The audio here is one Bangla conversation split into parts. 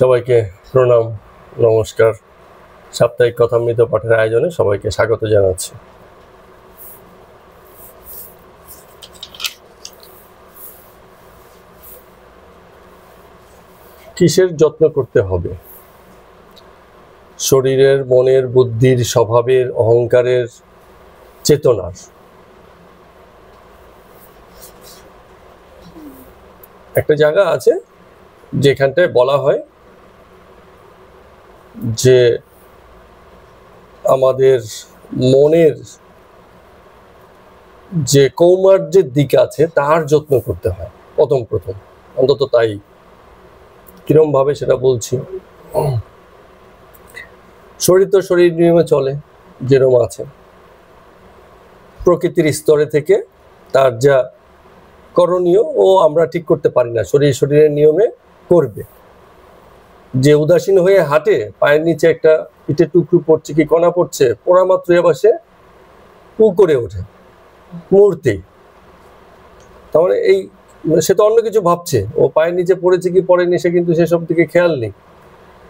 সবাইকে প্রণাম, নমস্কার। সাপ্তাহিক কথামৃত পাঠের আয়োজনে সবাইকে স্বাগত জানাচ্ছি। কিসের যত্ন করতে হবে? শরীরের, মনের, বুদ্ধির, স্বভাবের, অহংকারের, চেতনার। একটা জায়গা আছে যেখানটায় বলা হয় যে আমাদের মনের যে কৌমার্যের দিক আছে তার যত্ন করতে হয় প্রথম অন্তত তাই। কিরম ভাবে সেটা বলছি। শরীর তো শরীর নিয়মে চলে, যেরকম আছে প্রকৃতির স্তরে থেকে তার যা করণীয় ও আমরা ঠিক করতে পারি না, শরীরের নিয়মে করবে। যে উদাসীন হয়ে হাঁটে, পায়ের নিচে একটা পিঠে টুকরো পড়ছে কি কণা পড়ছে, পড়া মাত্র এবার সে পু করে ওঠে মুহূর্তেই। তার মানে এই সে তো অন্য কিছু ভাবছে, ও পায়ের নিচে পড়েছে কি পড়েনি সে কিন্তু সেসব দিকে খেয়াল নেই,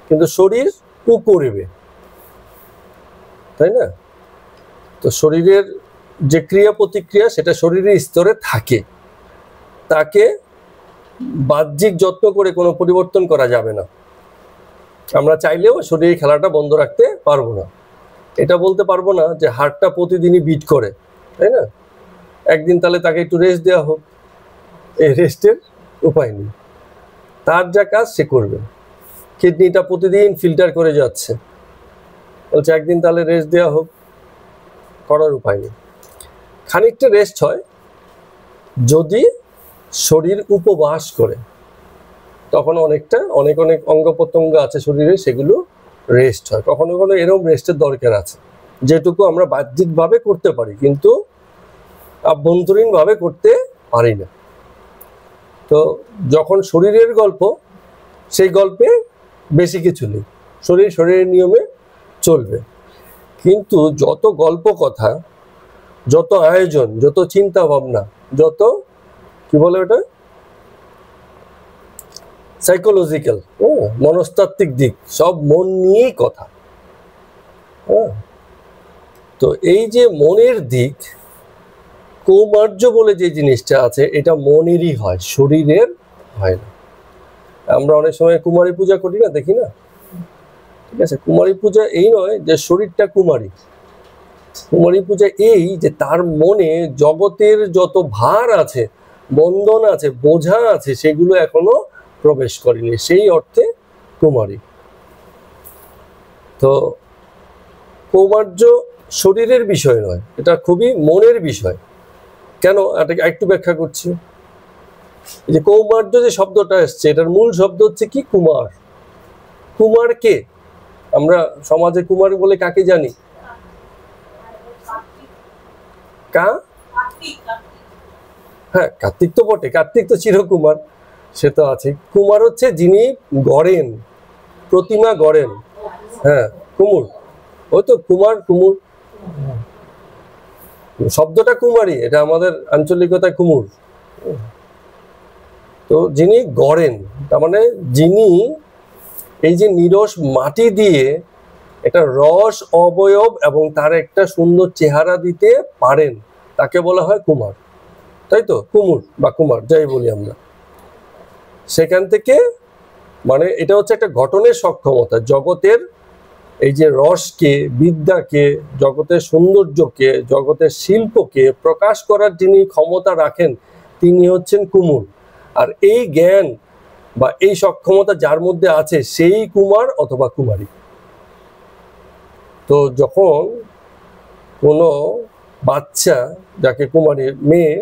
কিন্তু শরীর পু করবে, তাই না? তো শরীরের যে ক্রিয়া প্রতিক্রিয়া সেটা শরীরের স্তরে থাকে, তাকে বাহ্যিক যত্ন করে কোনো পরিবর্তন করা যাবে না। আমরা চাইলেও শরীরের খেলাটা বন্ধ রাখতে পারবো না। এটা বলতে পারবো না যে হার্টটা প্রতিদিনই বিট করে, তাই না? একদিন তাহলে তাকে একটু রেস্ট দেওয়া হোক, এই রেস্টের উপায় নেই। তার যা কাজ সে করবে। কিডনিটা প্রতিদিন ফিল্টার করে যাচ্ছে, বলছে একদিন তাহলে রেস্ট দেওয়া হোক, করার উপায় নেই। খানিকটা রেস্ট হয় যদি শরীর উপবাস করে, তখন অনেক অঙ্গ প্রত্যঙ্গ আছে শরীরে, সেগুলো রেস্ট হয়। কখনো কখনো এরকম রেস্টের দরকার আছে, যেটুকু আমরা বাহ্যিকভাবে করতে পারি কিন্তু আভ্যন্তরীণভাবে করতে পারি না। তো যখন শরীরের গল্প, সেই গল্পে বেশি কিছু নেই, শরীরের নিয়মে চলবে। কিন্তু যত গল্প কথা, যত আয়োজন, যত চিন্তা ভাবনা, যত কি বলে ওটা সাইকোলজিক্যাল, মনস্তাত্ত্বিক দিক, সব মন নিয়েই কথা। তো এই যে মনের দিক, কৌমার্য বলে যে জিনিসটা আছে, এটা মনেরই হয়, শরীরের হয় না। আমরা অনেক সময় কুমারী পূজা করি না, দেখি না? ঠিক আছে, কুমারী পূজা এই নয় যে শরীরটা কুমারী। কুমারী পূজা এই যে তার মনে জগতের যত ভার আছে, বন্ধন আছে, বোঝা আছে, সেগুলো এখনো প্রবেশ করেনি, সেই অর্থে কুমারী। তো কৌমার্য শরীরের বিষয় নয়, এটা খুবই মনের বিষয়। কেন? এটাকে একটু ব্যাখ্যা করছি। এই যে কৌমার্য যে শব্দটা এসছে, এটার মূল শব্দ হচ্ছে কি? কুমার। কুমার কে? আমরা সমাজে কুমার বলে কাকে জানি? হ্যাঁ, কার্তিক তো বটে, কার্তিক তো চিরকুমার, সে তো আছে। কুমার হচ্ছে যিনি গড়েন, প্রতিমা গড়েন। হ্যাঁ, কুমুর, ওই তো কুমার, কুমুর শব্দটা কুমারী, এটা আমাদের আঞ্চলিকতায় কুমুর। তো যিনি গড়েন, তার মানে যিনি এই যে নিরস মাটি দিয়ে একটা রস, অবয়ব এবং তার একটা সুন্দর চেহারা দিতে পারেন, তাকে বলা হয় কুমার, তাই তো? কুমুর বা কুমার যাই বলি আমরা। সেখান থেকে মানে এটা হচ্ছে একটা গঠনের সক্ষমতা, জগতের এই যে রসকে, বিদ্যাকে, জগতের সৌন্দর্যকে, জগতের শিল্পকে প্রকাশ করার যিনি ক্ষমতা রাখেন, তিনি হচ্ছেন কুমুর। আর এই জ্ঞান বা এই সক্ষমতা যার মধ্যে আছে, সেই কুমার অথবা কুমারী। তো যখন কোনো বাচ্চা, যাকে কুমারী, মেয়ে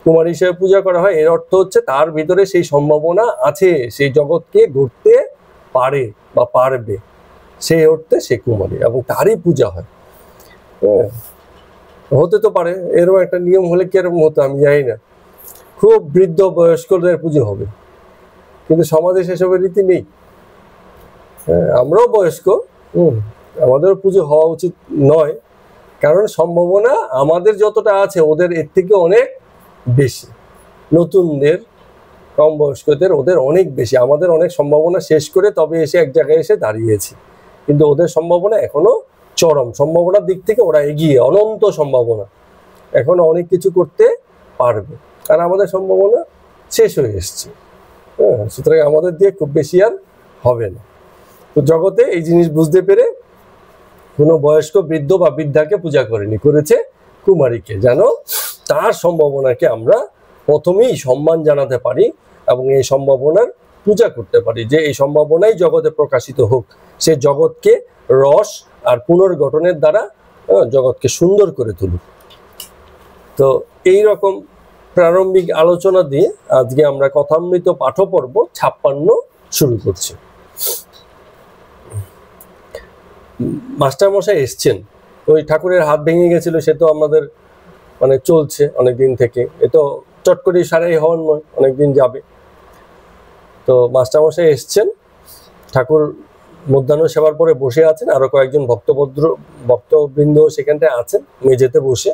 কুমারী হিসেবে পূজা করা হয়, এর অর্থ হচ্ছে তার ভিতরে সেই সম্ভাবনা আছে, সেই জগৎকে গড়তে পারে বা পারবে, সেই অর্থে সে কুমারী, এবং তারই পূজা হয়। হতে তো পারে এরকম একটা নিয়ম হলে কিরকম হতো আমি জানি না, খুব বৃদ্ধ বয়স্কদের পুজো হবে, কিন্তু সমাজে সেসবের রীতি নেই। আমরাও বয়স্ক, আমাদেরও পুজো হওয়া উচিত নয়, কারণ সম্ভাবনা আমাদের যতটা আছে ওদের এর থেকে অনেক বেশি। নতুনদের কম বয়স্কদের ওদের অনেক বেশি, আমাদের অনেক সম্ভাবনা শেষ করে তবে এসে এক জায়গায় এসে দাঁড়িয়েছি, কিন্তু ওদের সম্ভাবনা এখনো চরম, সম্ভাবনার দিক থেকে ওরা এগিয়ে, অনন্ত সম্ভাবনা, এখনো অনেক কিছু করতে পারবে, আর আমাদের সম্ভাবনা শেষ হয়ে এসছে। হ্যাঁ, সুতরাং আমাদের দিয়ে খুব বেশি আর হবে না। তো জগতে এই জিনিস বুঝতে পেরে কোনো বয়স্ক বৃদ্ধ বা বৃদ্ধাকে পূজা করেনি, করেছে কুমারীকে, যেন তার সম্ভাবনাকে আমরা প্রথমেই সম্মান জানাতে পারি এবং এই সম্ভাবনার পূজা করতে পারি, যে এই সম্ভাবনাই জগতে প্রকাশিত হোক, সে জগৎকে রস আর পুনর্গঠনের দ্বারা জগৎকে সুন্দর করে তুলুক। তো এই রকম প্রারম্ভিক আলোচনা দিয়ে আজকে আমরা কথামৃত পাঠপর্ব 56 শুরু করছি। মাস্টারমশাই এসছেন, ওই ঠাকুরের হাত ভেঙে গেছিল, সে তো আমাদের মানে চলছে অনেকদিন থেকে, এ তো চট করে সারাই হওয়ার নয়, অনেকদিন যাবে। তো মাস্টারমশাই এসছেন, ঠাকুর মধ্যাহ্ন সেবার পরে বসে আছেন, আরো কয়েকজন ভক্তবৃন্দ সেখানটায় আছেন মেঝেতে বসে।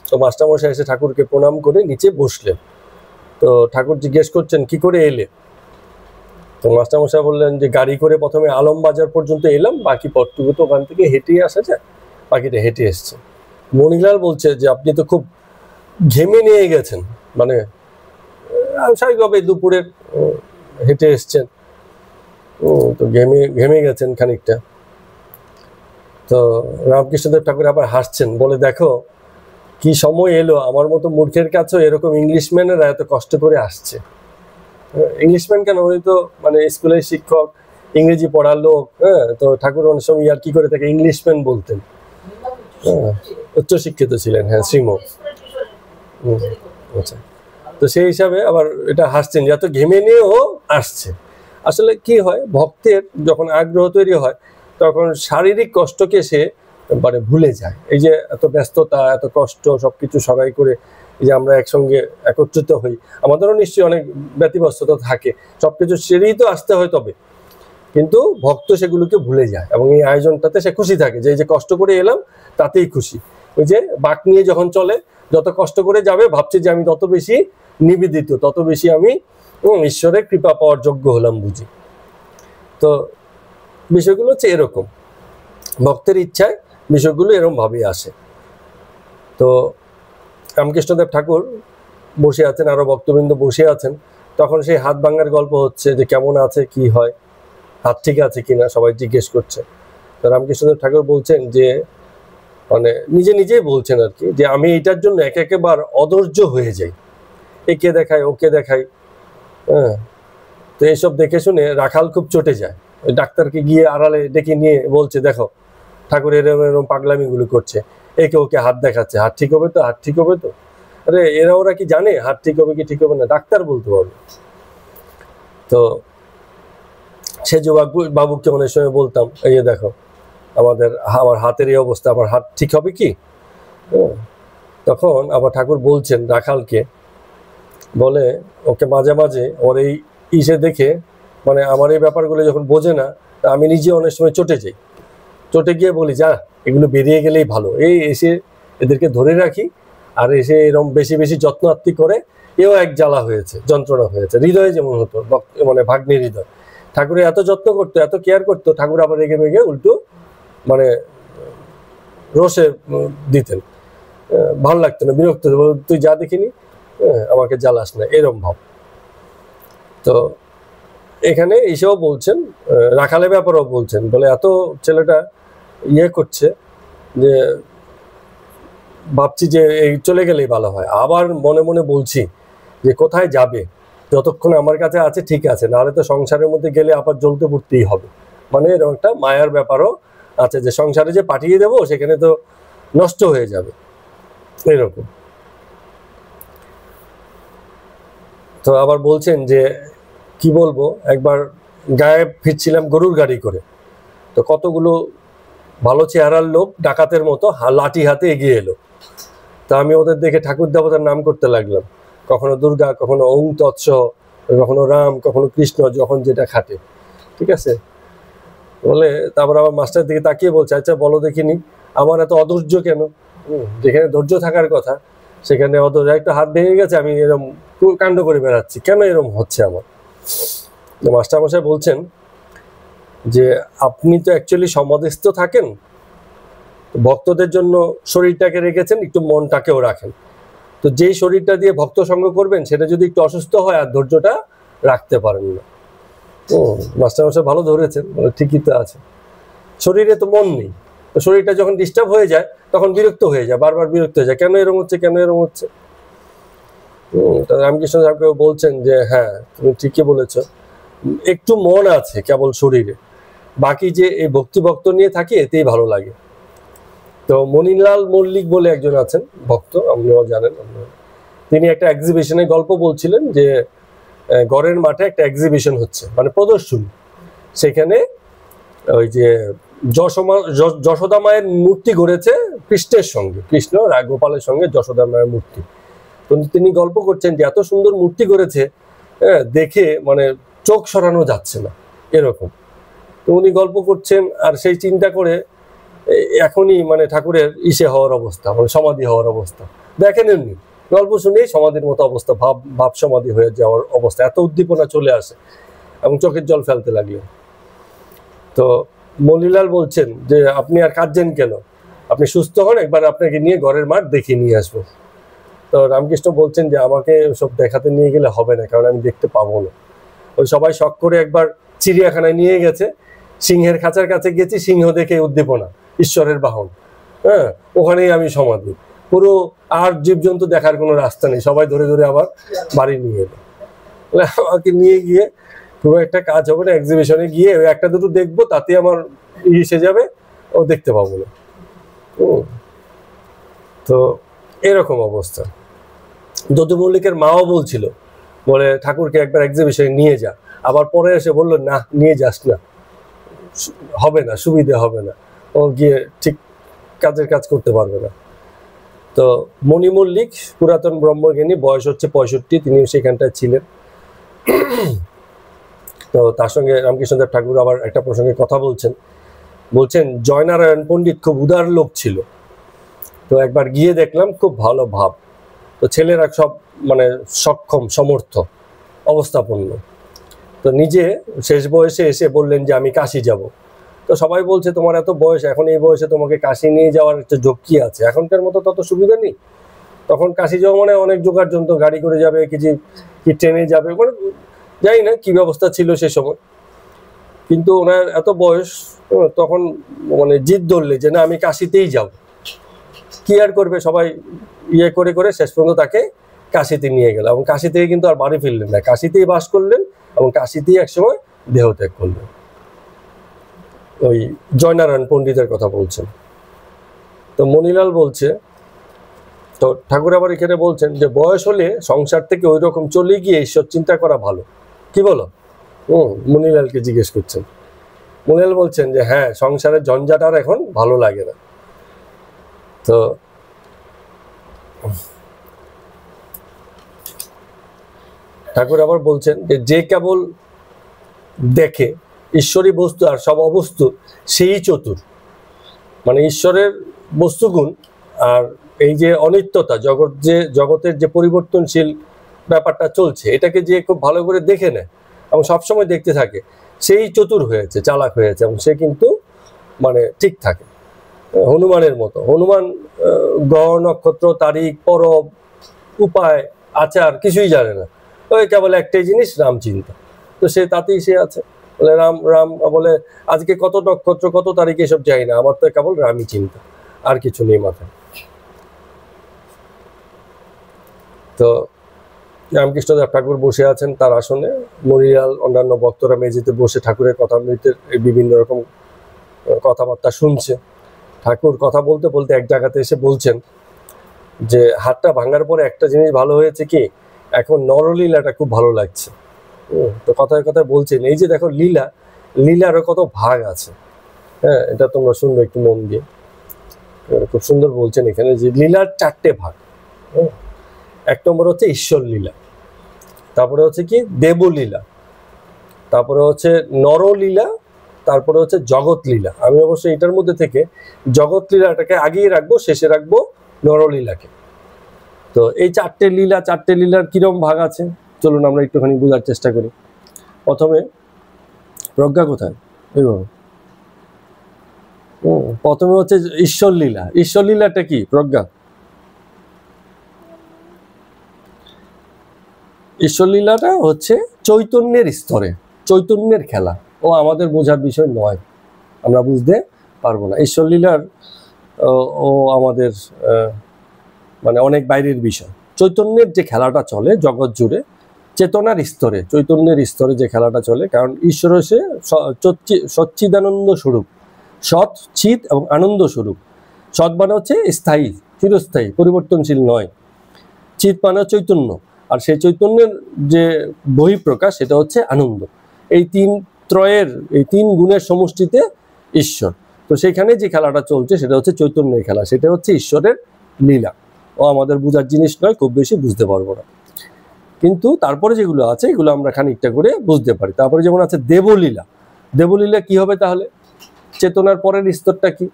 তো মাস্টারমশাই এসে ঠাকুরকে প্রণাম করে নিচে বসলেন। তো ঠাকুর জিজ্ঞেস করছেন, কি করে এলে? তো মাস্টারমশাই বললেন যে গাড়ি করে প্রথমে আলমবাজার পর্যন্ত এলাম, বাকি পথটুকু তো ওখান থেকে হেঁটেই আসা যায়, বাকিটা হেঁটে এসছে। মণিলাল বলছে যে আপনি তো খুব ঘেমে নিয়ে গেছেন, মানে স্বাভাবিকভাবে দুপুরে হেঁটে এসছেন, তো ঘেমে গেছেন খানিকটা। তো রামকৃষ্ণদেব ঠাকুর আবার হাসছেন, বলে দেখো কি সময় এলো, আমার মতো মূর্খের কাছেও এরকম ইংলিশম্যানেরা এত কষ্ট করে আসছে। ইংলিশম্যান কেন, উনি তো মানে স্কুলের শিক্ষক, ইংরেজি পড়ার লোক। হ্যাঁ, তো ঠাকুর অনেক সময় আর কি করে তাকে ইংলিশম্যান বলতেন। হ্যাঁ, উচ্চশিক্ষিত ছিলেন, হ্যাঁ, শ্রীম। আচ্ছা, তো সেই হিসাবে আবার এটা হাসছেন যে এত ঘেমে নিয়েও আসছে। আসলে কি হয়, ভক্তের যখন আগ্রহ তৈরি হয় তখন শারীরিক কষ্টকে সে মানে ভুলে যায়। এই যে এত ব্যস্ততা, এত কষ্ট, সবকিছু সরাই করে এই যে আমরা একসঙ্গে একত্রিত হই, আমাদেরও নিশ্চয়ই অনেক ব্যতিব্যস্ততা থাকে, সবকিছু সেরেই তো আসতে হয়, তবে কিন্তু ভক্ত সেগুলোকে ভুলে যায় এবং এই আয়োজনটাতে সে খুশি থাকে, যে এই যে কষ্ট করে এলাম তাতেই খুশি। ওই যে বাঁক নিয়ে যখন চলে, যত কষ্ট করে যাবে ভাবছে যে আমি তত বেশি নিবেদিত, তত বেশি আমি ঈশ্বরের কৃপা পাওয়ার যোগ্য হলাম বুঝি। তো বিষয়গুলো হচ্ছে এরকম, ভক্তের ইচ্ছায় বিষয়গুলো এরকম ভাবেই আসে। তো রামকৃষ্ণদেব ঠাকুর বসে আছেন, আরো ভক্তবৃন্দ বসে আছেন, তখন সেই হাত ভাঙার গল্প হচ্ছে, যে কেমন আছে, কি হয়, হাত ঠিক আছে কিনা সবাই জিজ্ঞেস করছে। তো রামকৃষ্ণদেব ঠাকুর বলছেন যে মানে নিজেই বলছেন আর কি, যে আমি এটার জন্য একেবারে অধৈর্য হয়ে যাই, একে দেখাই ওকে দেখাই। হ্যাঁ, তো এইসব দেখে শুনে রাখাল খুব চটে যায়, ওই ডাক্তারকে গিয়ে আড়ালে ডেকে নিয়ে বলছে, দেখো ঠাকুর এরকম পাগলামিগুলো করছে, একে ওকে হাত দেখাচ্ছে, হাত ঠিক হবে তো, হাত ঠিক হবে তো। আরে ওরা কি জানে হাত ঠিক হবে কি ঠিক হবে না? ডাক্তার বলতে পারবে। তো সে যে বাবুকে অনেক সময় বলতাম, এই যে দেখো আমার হাতের এই অবস্থা, আমার হাত ঠিক হবে কি? তখন আবার ঠাকুর বলছেন রাখালকে, বলে ওকে মাঝে মাঝে ওর এই ইসে দেখে, মানে আমার এই ব্যাপারগুলো যখন বোঝে না, আমি নিজে অনেক সময় চটে যাই, চটে গিয়ে বলি যা এগুলো বেরিয়ে গেলেই ভালো, এই এসে এদেরকে ধরে রাখি, আর এসে এরকম বেশি বেশি যত্ন আত্মি করে, এও এক জ্বালা হয়েছে, যন্ত্রণা হয়েছে। হৃদয়ে যেমন হতো, মানে ভাগ্নের হৃদয়, ঠাকুরের এত যত্ন করতো, এত কেয়ার করতো, ঠাকুর আবার রেগে মেগে উল্টো মানে রোষে দিতেন, ভালো লাগতো না, বিরক্ত, তুই যা দেখিনি, আমাকে জ্বালাস না, এরম ভাব। তো এখানে এসেও বলছেন, রাখালের ব্যাপারেও বলছেন, বলে এত ছেলেটা ইয়ে করছে যে ভাবছি যে এই চলে গেলেই ভালো হয়। আবার মনে মনে বলছি যে কোথায় যাবে, যতক্ষণ আমার কাছে আছে ঠিক আছে, নাহলে তো সংসারের মধ্যে গেলে আবার জ্বলতে পড়তেই হবে। মানে এরকম একটা মায়ার ব্যাপারও আছে, যে সংসারে যে পাঠিয়ে দেবো সেখানে তো নষ্ট হয়ে যাবে, এরকম। তো আবার বলছেন যে কি বলবো, একবার গায়ে ফিরছিলাম গরুর গাড়ি করে, তো কতগুলো ভালো চেহারার লোক ডাকাতের মতো লাঠি হাতে এগিয়ে এলো। তা আমি ওদের দেখে ঠাকুর দেবতার নাম করতে লাগলাম, কখনো দুর্গা, কখনো ওং তৎস, কখনো রাম, কখনো কৃষ্ণ, যখন যেটা খাটে, ঠিক আছে। বলে তারপর আবার মাস্টার দিকে তাকিয়ে বলছে, আচ্ছা বলো দেখিনি আমার এত অধৈর্য কেন? যেখানে ধৈর্য থাকার কথা সেখানে ওদের একটা হাত ভেঙে গেছে, আমি এরকম কাণ্ড করে বেড়াচ্ছি, কেন এরকম হচ্ছে আমার? মাস্টারমশাই বলছেন যে আপনি তো অ্যাকচুয়ালি সমাধিস্থ থাকেন, ভক্তদের জন্য শরীরটাকে রেখেছেন, একটু মনটাকেও রাখেন। তো যেই শরীরটা দিয়ে ভক্ত সঙ্গ করবেন সেটা যদি একটু অসুস্থ হয় আর ধৈর্যটা রাখতে পারেন না। মাস্টারমশাই ভালো ধরেছেন, ঠিকই তো আছে, শরীরে তো মন নেই, তো শরীরটা যখন ডিস্টার্ব হয়ে যায় তখন বিরক্ত হয়ে যায়, বারবার বিরক্ত হয়ে যায়, কেন এরকম হচ্ছে, কেন এরকম হচ্ছে। রামকৃষ্ণ সাহেবকে বলছেন যে হ্যাঁ তুমি ঠিকই বলেছ, একটু মন আছে কেবল শরীরে, বাকি যে এই ভক্ত নিয়ে থাকি এতেই ভালো লাগে। তো মনিলাল মল্লিক বলে একজন আছেন ভক্ত, আপনিও জানেন, তিনি একটা এক্সিবিশনের গল্প বলছিলেন যে গড়ের মাঠে একটা এক্সিবিশন হচ্ছে, মানে প্রদর্শনী। সেখানে ওই যে যশোদা মায়ের মূর্তি গড়েছে কৃষ্ণের সঙ্গে, কৃষ্ণ গোপালের সঙ্গে যশোদা মায়ের মূর্তি। তো তিনি গল্প করছেন যে এত সুন্দর মূর্তি করেছে, দেখে মানে চোখ সরানো যাচ্ছে না এরকম। তো উনি গল্প করছেন আর সেই চিন্তা করে এখনই মানে ঠাকুরের হওয়ার অবস্থা, মানে সমাধি হওয়ার অবস্থা। দেখেন এমনি গল্প শুনেই সমাধির মতো অবস্থা, ভাব সমাধি হয়ে যাওয়ার অবস্থা, এত উদ্দীপনা চলে আসে এবং চোখের জল ফেলতে লাগলেন। তো মনিলাল বলছেন যে আপনি আর কাঁদছেন কেন, আপনি সুস্থ হন, একবার আপনাকে নিয়ে ঘরের মাঠ দেখিয়ে নিয়ে আসবো। তো রামকৃষ্ণ বলছেন যে আমাকে সব দেখাতে নিয়ে গেলে হবে না, কারণ আমি দেখতে পাবো না। ওই সবাই শখ করে একবার চিড়িয়াখানায় নিয়ে গেছে, সিংহের খাঁচার কাছে গেছি, সিংহ দেখে উদ্দীপনা, ঈশ্বরের বাহন, হ্যাঁ ওখানেই আমি সমাধি, পুরো আর জীবজন্তু দেখার কোনো রাস্তা নেই, সবাই ধরে ধরে আবার বাড়ি নিয়ে এলো। আমাকে নিয়ে গিয়ে খুব একটা কাজ হবে না, এক্সিবিশনে গিয়ে ওই একটা দুটো দেখবো, তাতে আমার এসে যাবে, ও দেখতে পাবো না। তো এরকম অবস্থা। যদু মল্লিকের মাও বলছিল, বলে ঠাকুরকে একবার এক্সিবিশনে নিয়ে যা, আবার পরে এসে বললো না নিয়ে যাস না, হবে না, সুবিধে হবে না, ও গিয়ে ঠিক কাজের কাজ করতে পারবে না। তো মণি মল্লিক পুরাতন ব্রহ্মজ্ঞানী, বয়স হচ্ছে 65, তিনি সেখানটায় ছিলেন। তো তার সঙ্গে রামকৃষ্ণদেব ঠাকুর আবার একটা প্রসঙ্গে কথা বলছেন জয়নারায়ণ পণ্ডিত খুব উদার লোক ছিল, তো একবার গিয়ে দেখলাম খুব ভালো ভাব, তো ছেলেরা সব মানে সক্ষম সমর্থ অবস্থাপন্ন। তো নিজে শেষ বয়সে এসে বললেন যে আমি কাশী যাব। তো সবাই বলছে তোমার এত বয়স, এখন এই বয়সে তোমাকে কাশী নিয়ে যাওয়ার একটা ঝক্কি আছে, এখনকার মতো তত সুবিধা নেই, তখন কাশী যাওয়া মানে অনেক জোগাড় যন্ত্র, গাড়ি করে যাবে কি ট্রেনে যাবে, মানে জানি না কি ব্যবস্থা ছিল সে সময়। কিন্তু ওনার এত বয়স, তখন মানে জিদ ধরলে যে না আমি কাশীতেই যাব। কি আর করবে, সবাই ইয়ে করে করে শেষ পর্যন্ত তাকে কাশীতে নিয়ে গেল, এবং কাশী থেকে কিন্তু আর বাড়ি ফিরলেন না, কাশীতেই বাস করলেন এবং কাশীতেই একসময় দেহত্যাগ করলেন। ওই জয়নারায়ণ পণ্ডিতের কথা বলছেন। তো মনিলাল বলছে, তো ঠাকুর আবার এখানে বলছেন যে বয়স হলে সংসার থেকে ওই রকম চলে গিয়ে ঈশ্বর চিন্তা করা ভালো, কি বলো? মনিলালকে জিজ্ঞেস করছেন। মনিলাল বলছেন যে হ্যাঁ, সংসারের ঝঞ্ঝাট আর এখন ভালো লাগে না। তো ঠাকুর আবার বলছেন যে কেবল দেখে ঈশ্বরী বস্তু আর সব অবস্তু, সেই চতুর, মানে ঈশ্বরের বস্তুগুণ আর এই যে অনিত্যতা, জগতের যে পরিবর্তনশীল ব্যাপারটা চলছে, এটাকে যে খুব ভালো করে দেখে নেয় এবং সবসময় দেখতে থাকে, সেই চতুর হয়েছে, চালাক হয়েছে, এবং সে কিন্তু মানে ঠিক থাকে। হনুমানের মতো, হনুমান গ্রহ নক্ষত্র, তারিখ, পরব, উপায়, আচার কিছুই জানে না, ওই কেবল একটাই জিনিস, রাম চিন্তা, তো সে তাতেই সে আছে। বলে রাম রাম, বলে আজকে কত নক্ষত্র কত তারিখ এসব যাই না, আমার তো কেবল রামই চিন্তা, আর কিছু নেই মাথায়। তো রামকৃষ্ণদেব ঠাকুর বসে আছেন তার আসনে, মনিলাল অন্যান্য ভক্তরা মেঝেতে বসে ঠাকুরের কথামৃতের বিভিন্ন রকম কথাবার্তা শুনছে। ঠাকুর কথা বলতে বলতে এক জায়গাতে এসে বলছেন যে হাতটা ভাঙার পরে একটা জিনিস ভালো হয়েছে কি, এখন নরলীলাটা খুব ভালো লাগছে। তো কথায় কথায় বলছেন এই যে দেখো লীলারও কত ভাগ আছে, হ্যাঁ এটা তোমরা শুনবে একটু মন দিয়ে, খুব সুন্দর বলছেন এখানে যে লীলার 4টে ভাগ। এক নম্বর হচ্ছে ঈশ্বর লীলা, তারপরে হচ্ছে কি দেবলীলা, তারপরে হচ্ছে নরলীলা, তারপরে হচ্ছে জগৎ লীলা। আমি অবশ্যই এটার মধ্যে থেকে জগৎ লীলাটাকে আগিয়ে রাখবো, শেষে রাখবো নরলীলাকে। তো তো এই চারটে লীলার কিরম ভাগ আছে চলুন আমরা একটুখানি বোঝার চেষ্টা করি। প্রথমে প্রজ্ঞা কোথায়, এইভাবে প্রথমে হচ্ছে ঈশ্বর লীলাটা কি? প্রজ্ঞা। ঈশ্বর লীলাটা হচ্ছে চৈতন্যের স্তরে, চৈতন্যের খেলা। ও আমাদের বোঝার বিষয় নয়, আমরা বুঝতে পারবো না। ঈশ্বর লীলার ও আমাদের মানে অনেক বাইরের বিষয়। চৈতন্যের যে খেলাটা চলে জগৎ জুড়ে, চেতনার স্তরে, চৈতন্যের স্তরে যে খেলাটা চলে, কারণ ঈশ্বর হচ্ছে সচ্চিদানন্দ স্বরূপ, সৎ, চিৎ এবং আনন্দ স্বরূপ। সৎ মানে হচ্ছে স্থায়ী, চিরস্থায়ী, পরিবর্তনশীল নয়। চিৎ মানে চৈতন্য, আর সেই চৈতন্যের যে বহিঃপ্রকাশ সেটা হচ্ছে আনন্দ। এই তিন গুণের সমষ্টিতে ঈশ্বর। তো সেখানে যে খেলাটা চলছে সেটা হচ্ছে চৈতন্যের খেলা, সেটা হচ্ছে ঈশ্বরের লীলা। ও আমাদের বোঝার জিনিস নয়, খুব বেশি বুঝতে পারবো না। কিন্তু তারপরে যেগুলো আছে এগুলো আমরা খানিকটা করে বুঝতে পারি। তারপরে যেমন আছে দেবলীলা। দেবলীলা কি হবে তাহলে? চেতনার পরের স্তরটা কি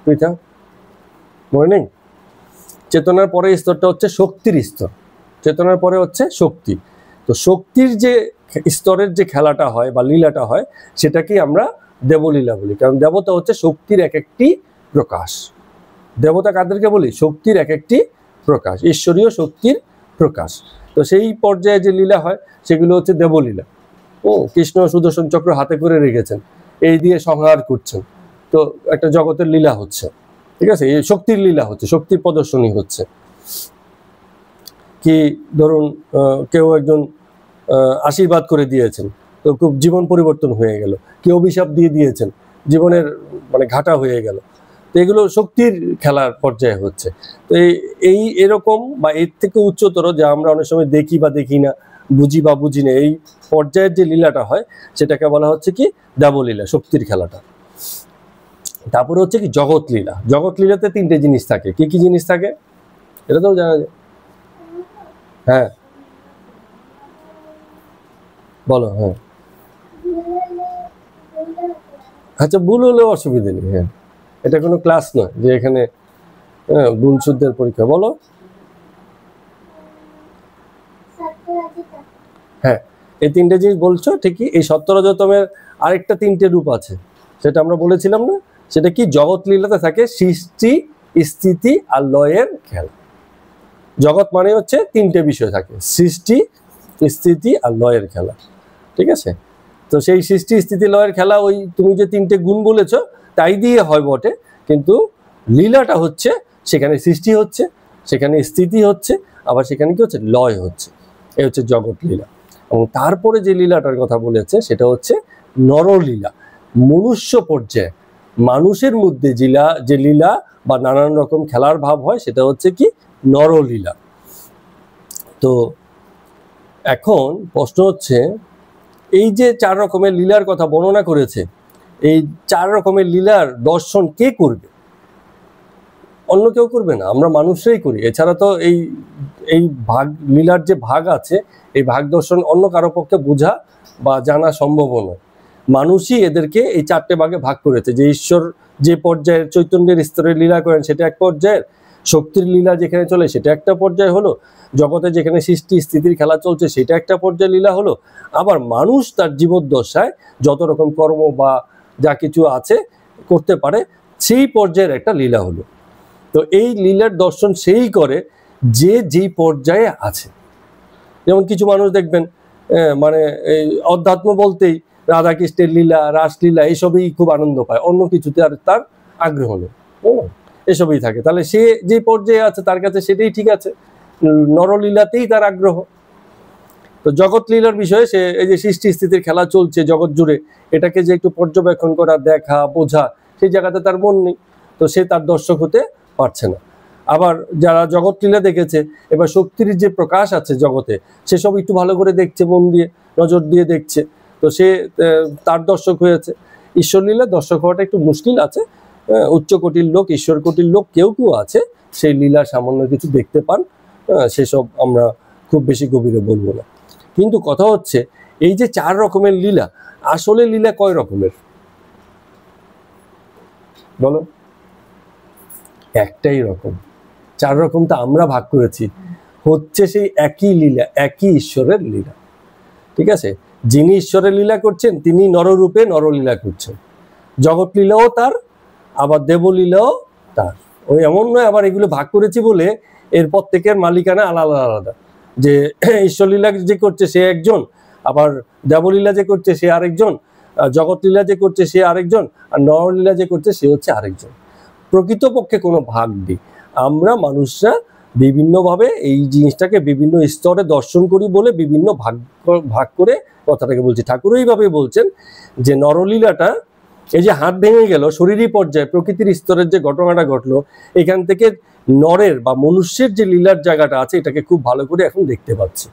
পৃথা, মনে নেই? চেতনার পরের স্তরটা হচ্ছে শক্তির স্তর। চেতনার পরে হচ্ছে শক্তি। তো শক্তির যে স্তরের যে খেলাটা হয় বা লীলাটা হয় সেটাকেই আমরা দেবলীলা বলি, কারণ দেবতা হচ্ছে শক্তির এক একটি প্রকাশ। দেবতা কাদেরকে বলি? শক্তির এক একটি প্রকাশ, ঈশ্বরীয় শক্তির প্রকাশ। তো সেই পর্যায়ে যে লীলা হয় সেগুলো হচ্ছে দেবলীলা। কৃষ্ণ সুদর্শন চক্র হাতে করে রেখেছেন, এই দিয়ে সংহার করছেন। তো একটা জগতের লীলা হচ্ছে, ঠিক আছে? এই শক্তির লীলা হচ্ছে, শক্তির প্রদর্শনী হচ্ছে। কি ধরুন কেউ একজন আশীর্বাদ করে দিয়েছেন, তো খুব জীবন পরিবর্তন হয়ে গেল। কেউ অভিশাপ দিয়ে দিয়েছেন, জীবনের মানে ঘাটা হয়ে গেল। তো এগুলো শক্তির খেলার পর্যায়ে হচ্ছে। তো এই এরকম বা এর থেকে উচ্চতর যা আমরা অনেক সময় দেখি বা দেখি না, বুঝি বা বুঝি না, এই পর্যায়ের যে লীলাটা হয় সেটাকে বলা হচ্ছে কি দেবলীলা, শক্তির খেলাটা। তারপরে হচ্ছে কি জগৎ লীলা। জগৎ লীলাতে তিনটে জিনিস থাকে। কি কি জিনিস থাকে এটা তো জানা যায়? হ্যাঁ বলো। হ্যাঁ আচ্ছা, ভুল হলেও অসুবিধা নেই। হ্যাঁ, এটা কোনো ক্লাস নয় যে এখানে গুণ শুদ্ধের পরীক্ষা। বলো। হ্যাঁ, এই তিনটে জিনিস বলছো ঠিকই। এই সত্যরজতমের আরেকটা তিনটে রূপ আছে, সেটা আমরা বলেছিলাম না? সেটা কি? জগৎ লীলাতে থাকে সৃষ্টি, স্থিতি আর লয়ের খেলা। জগৎ মানে হচ্ছে তিনটে বিষয় থাকে, সৃষ্টি, স্থিতি আর লয়ের খেলা, ঠিক আছে? তো সেই সৃষ্টি, স্থিতি, লয়ের খেলা ওই তুমি যে তিনটে গুণ বলেছো তাই দিয়ে হয় বটে, কিন্তু লীলাটা হচ্ছে সেখানে সৃষ্টি হচ্ছে, সেখানে স্থিতি হচ্ছে, আবার সেখানে কি হচ্ছে? লয় হচ্ছে। এই হচ্ছে জগৎ লীলা। এবং তারপরে যে লীলাটার কথা বলেছে সেটা হচ্ছে নরলীলা। মনুষ্য পর্যায়ে মানুষের মধ্যে যে লীলা বা নানান রকম খেলার ভাব হয় সেটা হচ্ছে কি নরলীলা। তো এখন প্রশ্ন হচ্ছে, এই যে 4 রকমের লীলার কথা বর্ণনা করেছে, এই 4 রকমের লীলার দর্শন কে করবে? অন্য কেউ করবে না, আমরা মানুষরাই করি। এছাড়া তো এই ভাগ লীলার যে ভাগ আছে এই ভাগ দর্শন অন্য কারো পক্ষে বোঝা বা জানা সম্ভব নয়। মানুষই এদেরকে এই 4টে ভাগে ভাগ করেছে। যে ঈশ্বর যে পর্যায়ের চৈতন্যের স্তরে লীলা করেন সেটা এক পর্যায়ের, শক্তির লীলা যেখানে চলে সেটা একটা পর্যায় হলো, জগতে যেখানে সৃষ্টি স্থিতির খেলা চলছে সেটা একটা পর্যায়ে লীলা হলো, আবার মানুষ তার জীবদ্দশায় যত রকম কর্ম বা যা কিছু আছে করতে পারে সেই পর্যায়ের একটা লীলা হলো। তো এই লীলার দর্শন সেই করে যে যেই পর্যায়ে আছে। যেমন কিছু মানুষ দেখবেন মানে এই অধ্যাত্ম বলতেই রাধাকৃষ্ণের লীলা, রাসলীলা এসবই খুব আনন্দ পায়, অন্য কিছুতে আর তার আগ্রহ নেই, এসবই থাকে। তাহলে সে যে পর্যায়ে আছে তার কাছে সেটাই ঠিক আছে, নরলীলাতেই তার আগ্রহ। তো জগৎ লীলার বিষয়ে সে এই যে সৃষ্টি স্থিতির খেলা চলছে জগৎ জুড়ে, এটাকে যে একটু পর্যবেক্ষণ করা, দেখা, বোঝা, সেই জায়গাতে তার মন নেই, তো সে তার দর্শক হতে পারছে না। আবার যারা জগৎ লীলা দেখেছে, এবার শক্তির যে প্রকাশ আছে জগতে সেসব একটু ভালো করে দেখছে, মন দিয়ে নজর দিয়ে দেখছে, তো সে তার দর্শক হয়েছে। ঈশ্বর লীলা দর্শক হওয়াটা একটু মুশকিল আছে। উচ্চ কোটির লোক, ঈশ্বর কোটির লোক কেউ কেউ আছে সেই লীলা সামান্য কিছু দেখতে পান, সেসব আমরা খুব বেশি গভীরে বলবো না। কিন্তু কথা হচ্ছে এই যে 4 রকমের লীলা, আসলে লীলা কয় রকমের বলো? একটাই রকম, 4 রকম তো আমরা ভাগ করেছি, হচ্ছে সেই একই লীলা, একই ঈশ্বরের লীলা। ঠিক আছে, যিনি ঈশ্বরের লীলা করছেন তিনি নররূপে নরলীলা করছেন, জগৎ লীলাও তার, আবার দেবলীলাও তার। ওই এমন নয় আবার এগুলো ভাগ করেছি বলে এর প্রত্যেকের মালিকানা আলাদা আলাদা, যে ঈশ্বরলীলা যে করছে সে একজন, আবার দেবলীলা যে করছে সে আরেকজন, জগৎ লীলা যে করছে সে আরেকজন, আর নরলীলা যে করছে সে হচ্ছে আরেকজন। প্রকৃতপক্ষে কোনো ভাগ নেই। আমরা মানুষরা বিভিন্নভাবে এই জিনিসটাকে বিভিন্ন স্তরে দর্শন করি বলে বিভিন্ন ভাগ করে কথাটাকে বলছি। ঠাকুর এইভাবে বলছেন যে নরলীলাটা, এই যে হাত ভেঙে গেল শরীরী পর্যায়ে প্রকৃতির স্তরের যে ঘটনাটা ঘটলো, এখান থেকে নরের বা মনুষ্যের যে লীলার জায়গাটা আছে এটাকে খুব ভালো করে এখন দেখতে পাচ্ছি।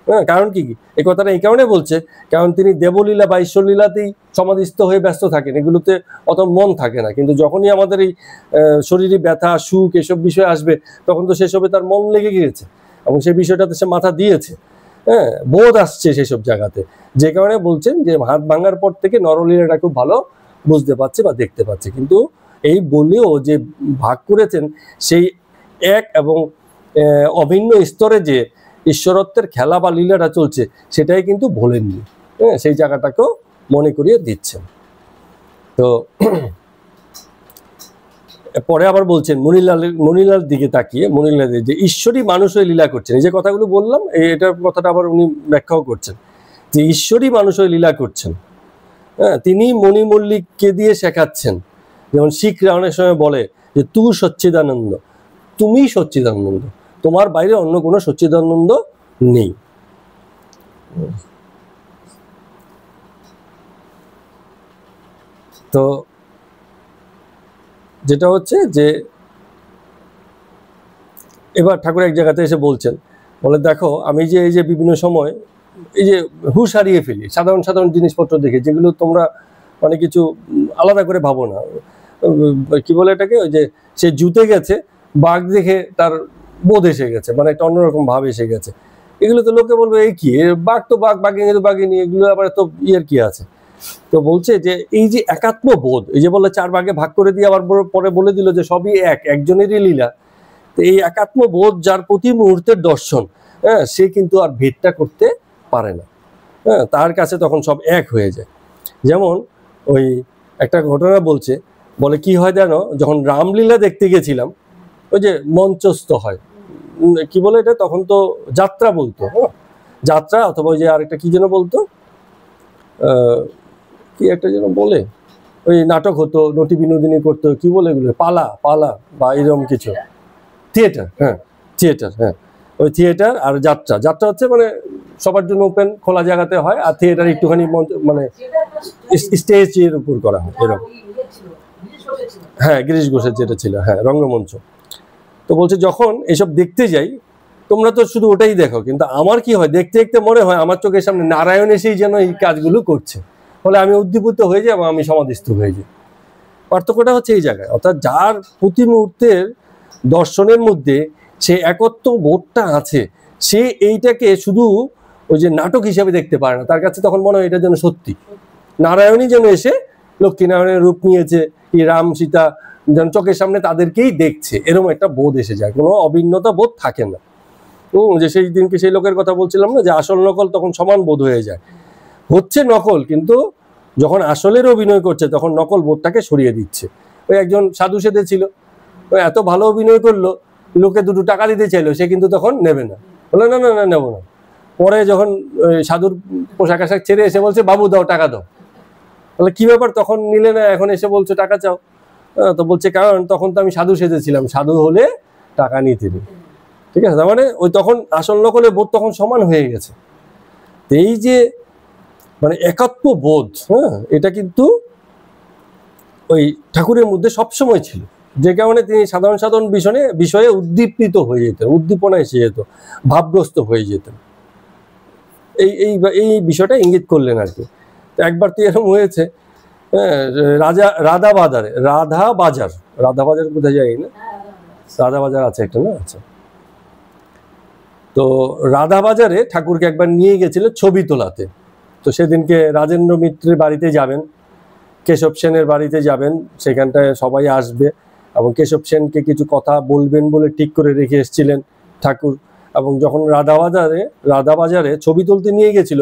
হ্যাঁ, কারণ কি এই কথাটা এই কারণে বলছে, কারণ তিনি দেবলীলা বা ঈশ্বরলীলাতেই সমাধিস্থ হয়ে ব্যস্ত থাকেন, এগুলোতে অত মন থাকে না। কিন্তু যখনই আমাদের এই শরীরে ব্যথা সুখ এসব বিষয় আসবে তখন তো সেসবে তার মন লেগে গিয়েছে এবং সেই বিষয়টাতে সে মাথা দিয়েছে। হ্যাঁ, বোধ আসছে সেসব জায়গাতে, যে কারণে বলছেন যে হাত ভাঙার পর থেকে নরলীলাটা খুব ভালো বুঝতে পারছে বা দেখতে পাচ্ছে। কিন্তু এই বলেও যে ভাগ করেছেন সেই এক এবং অভিন্ন স্তরে যে ঈশ্বরত্বের খেলা বা লীলাটা চলছে সেটাই কিন্তু ভোলেননি। হ্যাঁ, সেই জায়গাটাকেও মনে করিয়ে দিচ্ছেন। তো পরে আবার বলছেন মনিলাল দিকে তাকিয়ে, মনিলাল যে ঈশ্বরই মানুষ হয়ে লীলা করছেন। এই যে কথাগুলো বললাম এটার কথাটা আবার উনি ব্যাখ্যাও করছেন যে ঈশ্বরই মানুষ হয়ে লীলা করছেন। হ্যাঁ, তিনি মণিমল্লিককে দিয়ে শেখাচ্ছেন। যেমন শিখরা অনেক সময় বলে যে তু সচ্চিদানন্দ, তুমি সচ্চিদানন্দ, তোমার বাইরে অন্য কোনো সচ্চিদানন্দ নেই। তো যেটা হচ্ছে যে এবার ঠাকুর এক জায়গাতে এসে বলছেন, বলে দেখো আমি যে এই যে বিভিন্ন সময় এই যে হুঁশ হারিয়ে ফেলি সাধারণ সাধারণ জিনিসপত্র দেখে, যেগুলো তোমরা অনেক কিছু আলাদা করে ভাবো না। কি বলে এটাকে, ওই যে সে জুতে গেছে, বাঘ দেখে তার বোধ এসে গেছে, মানে একটা অন্যরকম ভাব এসে গেছে। এগুলো তো লোকে বলবে এই কি, বাঘ তো বাঘ, বাঘিনী তো বাঘিনী, এগুলো আবার তো ইয়ের কি আছে। তো বলছে যে এই যে একাত্ম বোধ, এই যে বলে 4 ভাগে ভাগ করে দিয়ে আবার পরে বলে দিল যে সবই একজনেরই লীলা। তো এই একাত্ম বোধ যার প্রতি মুহূর্তের দর্শন, হ্যাঁ, সে কিন্তু আর ভেদটা করতে পারে না। হ্যাঁ, তার কাছে তখন সব এক হয়ে যায়। যেমন ওই একটা ঘটনা বলছে, বলে কি হয় জানো, যখন রামলীলা দেখতে গেছিলাম, ওই যে মঞ্চস্থ হয়, কি বলে এটা, তখন তো যাত্রা বলতো, হ্যাঁ যাত্রা, অথবা ওই যে আরেকটা কি যেন বলতো, কি একটা যেন বলে, ওই নাটক হতো, নটি বিনোদিনী করতো, কি বলে এগুলো, পালা পালা বা এরকম কিছু, থিয়েটার, হ্যাঁ থিয়েটার, হ্যাঁ ওই থিয়েটার আর যাত্রা। যাত্রা হচ্ছে মানে সবার জন্য ওপেন খোলা জায়গাতে হয়, আর থিয়েটার একটুখানি মানে স্টেজের উপর করা হয় এরকম। হ্যাঁ, গিরিশ ঘোষের যেটা ছিল, হ্যাঁ রঙ্গমঞ্চ। তো বলছে যখন এসব দেখতে যাই, তোমরা তো শুধু ওটাই দেখো, কিন্তু আমার কি হয়, দেখতে দেখতে মনে হয় আমার চোখের সামনে নারায়ণ এসেই যেন এই কাজগুলো করছে, ফলে আমি উদ্দীপিত হয়ে যাই এবং আমি সমাধিস্থ হয়ে যাই। পার্থক্যটা হচ্ছে এই জায়গায়, অর্থাৎ যার প্রতি মুহূর্তের দর্শনের মধ্যে সে একত্ব বোধটা আছে, সে এইটাকে শুধু ওই যে নাটক হিসাবে দেখতে পারে না, তার কাছে তখন মনে হয় এটা যেন সত্যি, নারায়ণই যেন এসে লক্ষ্মীনারায়ণের রূপ নিয়েছে, কি রাম সীতা যেন চোখের সামনে তাদেরকেই দেখছে, এরকম একটা বোধ এসে যায়, কোনো অভিন্নতা বোধ থাকে না। যে সেই দিনকে সেই লোকের কথা বলছিলাম না, যে আসল নকল তখন সমান বোধ হয়ে যায়, হচ্ছে নকল, কিন্তু যখন আসলের অভিনয় করছে তখন নকল বোধটাকে সরিয়ে দিচ্ছে। ওই একজন সাধু সেদে ছিল, ওই এত ভালো অভিনয় করলো, লোকে 2 টাকা দিতে চাইলো, সে কিন্তু তখন নেবে না, বলে না না না নেবো না। পরে যখন সাধুর পোশাক আশাক ছেড়ে এসে বলছে বাবু দাও, টাকা দাও, বলে কি ব্যাপার, তখন নিলে না, এখন এসে বলছো টাকা চাও। তো বলছে কারণ তখন তো আমি সাধু সেজেছিলাম, সাধু হলে টাকা নিতে নেই। ঠিক আছে, তার মানে ওই তখন আসল নকলের বোধ তখন সমান হয়ে গেছে। এই যে মানে একাত্ম বোধ, হ্যাঁ, এটা কিন্তু ওই ঠাকুরের মধ্যে সবসময় ছিল, যে কারণে তিনি সাধারণ সাধারণ বিষয়ে উদ্দীপিত হয়ে যেতেন, উদ্দীপনা এসে যেত, ভাবগ্রস্ত হয়ে যেতেন। এই বিষয়টা ইঙ্গিত করলেন আর কি। একবার তো এরকম হয়েছে, রাধা বাজার কোথায় যাই না, রাধা বাজার আছে একটা না, আচ্ছা। তো রাধা বাজারে ঠাকুরকে একবার নিয়ে গেছিল ছবি তোলাতে। তো সেদিনকে রাজেন্দ্র মিত্রের বাড়িতে যাবেন, কেশব সেনের বাড়িতে যাবেন, সেখানটায় সবাই আসবে, এবং কেশব সেনকে কিছু কথা বলবেন বলে ঠিক করে রেখে এসেছিলেন ঠাকুর। এবং যখন রাধাবাজারে ছবি তুলতে নিয়ে গেছিল,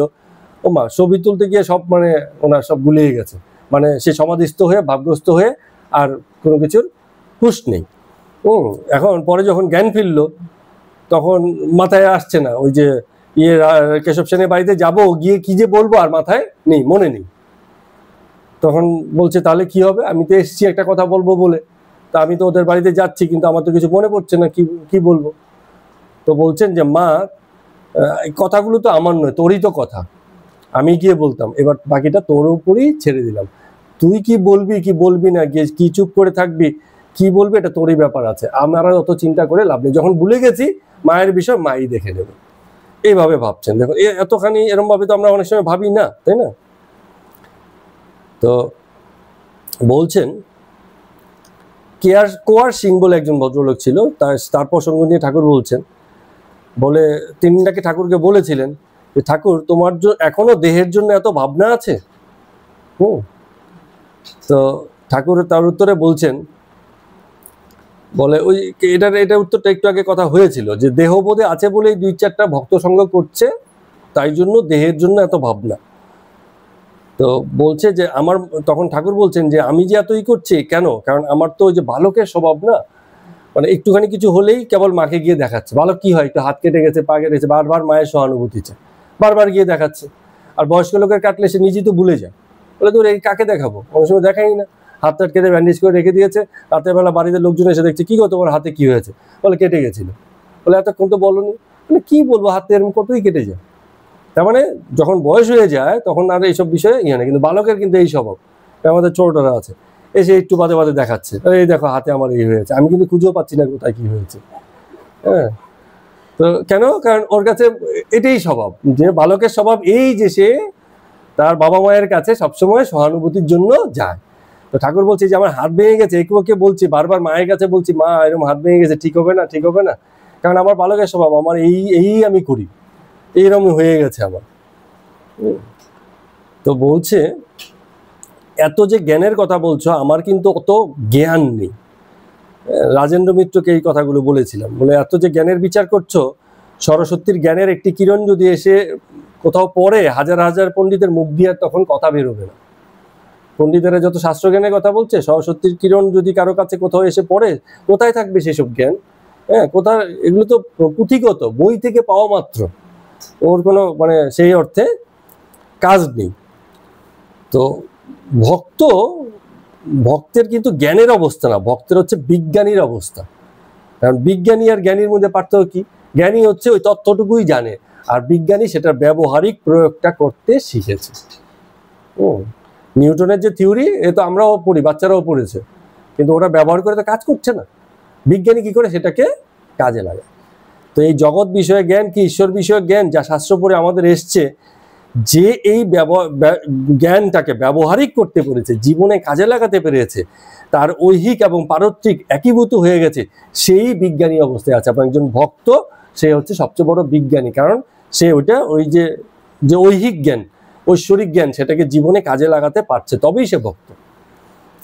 ওমা ছবি তুলতে গিয়ে সব মানে ওনার সব গুলিয়ে গেছে, মানে সে সমাধিস্থ হয়ে ভাবগ্রস্ত হয়ে আর কোনো কিছুর হুঁশ নেই। এখন পরে যখন জ্ঞান ফিরল তখন মাথায় আসছে না, ওই যে কেশব সেনের বাড়িতে যাব, গিয়ে কি যে বলবো আর মাথায় নেই, মনে নেই। তখন বলছে তাহলে কি হবে, আমি তো এসছি একটা কথা বলবো বলে, তা আমি তো ওদের বাড়িতে যাচ্ছি কিন্তু আমার তো কিছু মনে পড়ছে না, কি বলবো। তো বলছেন যে মা, এই কথাগুলো তো আমার নয়, তোরই তো কথা, আমি গিয়ে বলতাম, এবার বাকিটা তোর উপরই ছেড়ে দিলাম, তুই কি বলবি কি বলবি না, গিয়ে কি চুপ করে থাকবি, কি বলবি এটা তোরই ব্যাপার আছে, আমার অত চিন্তা করে লাভ নেই, যখন ভুলে গেছি মায়ের বিষয় মাই দেখে নেবে। এইভাবে ভাবছেন, দেখো এতখানি এরম ভাবে তো আমরা অনেক সময় ভাবি না, তাই না? তো বলছেন কোয়ার সিং বলে একজন ভদ্রলোক ছিল, তার প্রসঙ্গ নিয়ে ঠাকুর বলছেন, বলে তিনি নাকি ঠাকুরকে বলেছিলেন যে ঠাকুর তোমার এখনো দেহের জন্য এত ভাবনা আছে। তো ঠাকুর তার উত্তরে বলছেন, বলে ওই এটার উত্তরটা একটু আগে কথা হয়েছিল, যে দেহবোধে আছে বলেই 2-4টা ভক্ত সঙ্গ করছে, তাই জন্য দেহের জন্য এত ভাবনা। তো বলছে যে আমার, তখন ঠাকুর বলছেন যে আমি যে এতই করছি কেন, কারণ আমার তো ওই যে বালকের স্বভাব না, মানে একটুখানি কিছু হলেই কেবল মাকে গিয়ে দেখাচ্ছে। বালক কি হয়, একটু হাত কেটে গেছে, পা কেটে গেছে, বারবার মায়ের সহানুভূতি চায়, বারবার গিয়ে দেখাচ্ছে। আর বয়স্ক লোকের কাটলে সে নিজেই তো ভুলে যায়, বলে তোর এই কাকে দেখাবো, অনেক সময় দেখাই না, হাত টাট কেটে ব্যান্ডেজ করে রেখে দিয়েছে, রাতের বেলা বাড়িতে লোকজন এসে দেখছে, কি গো তোমার হাতে কি হয়েছে, বলে কেটে গেছিল, বলে এতক্ষণ তো বলোনি, বলে কি বলবো, হাতে এরকম কতই কেটে যায়। তার মানে যখন বয়স হয়ে যায় তখন আর এইসব বিষয়ে ইয়ে না, কিন্তু বালকের কিন্তু এই স্বভাব। আমাদের ছোটরা আছে, এসে একটু বাদে বাদে দেখাচ্ছে, এই দেখো হাতে আমার এই হয়েছে, আমি কিন্তু খুঁজেও পাচ্ছি না কোথায় কি হয়েছে। হ্যাঁ, তো কেন, কারণ ওর কাছে এটাই স্বভাব, যে বালকের স্বভাব এই যে সে তার বাবা মায়ের কাছে সবসময় সহানুভূতির জন্য যায়। তো ঠাকুর বলছে যে আমার হাত ভেঙে গেছে, একে বলছি বারবার মায়ের কাছে বলছি, মা এরকম হাত ভেঙে গেছে, ঠিক হবে না, ঠিক হবে না, কারণ আমার বালকের স্বভাব, আমার এই আমি করি, এইরকম হয়ে গেছে আমার। তো বলছে এত যে জ্ঞানের কথা বলছো, আমার কিন্তু অত জ্ঞান নেই। রাজেন্দ্র মিত্রকে এই কথাগুলো বলেছিলাম, বলে এত যে জ্ঞানের বিচার করছো, সরস্বতীর জ্ঞানের একটি কিরণ যদি এসে কোথাও পড়ে, হাজার হাজার পণ্ডিতের মুখ দিয়ে তখন কথা বেরোবে না। পণ্ডিতেরা যত শাস্ত্র জ্ঞানের কথা বলছে, সরস্বতীর কিরণ যদি কারো কাছে কোথাও এসে পড়ে, কোথায় থাকবে সেসব জ্ঞান? হ্যাঁ, কোথায়, এগুলো তো পুঁথিগত, বই থেকে পাওয়া মাত্র, ওর কোনো মানে সেই অর্থে কাজ নেই। তো ভক্তের কিন্তু জ্ঞানের অবস্থা না, ভক্তের হচ্ছে বিজ্ঞানীর অবস্থা। কারণ বিজ্ঞানী আর জ্ঞানীর মধ্যে পার্থক্য কি? জ্ঞানী হচ্ছে ওই তত্ত্বটুকুই জানে, আর বিজ্ঞানী সেটার ব্যবহারিক প্রয়োগটা করতে শিখেছে। নিউটনের যে থিওরি, এ তো আমরাও পড়ি, বাচ্চারাও পড়েছে, কিন্তু ওরা ব্যবহার করে তো কাজ করছে না। বিজ্ঞানী কি করে সেটাকে কাজে লাগে। তো এই জগৎ বিষয়ে জ্ঞান কি ঈশ্বর বিষয়ক জ্ঞান, যা শাস্ত্র পড়ে আমাদের এসছে, যে এই জ্ঞানটাকে ব্যবহারিক করতে পেরেছে, জীবনে কাজে লাগাতে পেরেছে, তার ঐহিক এবং পারত্রিক একীভূত হয়ে গেছে, সেই বিজ্ঞানী অবস্থায় আছে। আপনার একজন ভক্ত, সে হচ্ছে সবচেয়ে বড় বিজ্ঞানী, কারণ সে ওইটা ওই যে ঐহিক জ্ঞান, ঐশ্বরিক জ্ঞান, সেটাকে জীবনে কাজে লাগাতে পারছে, তবেই সে ভক্ত।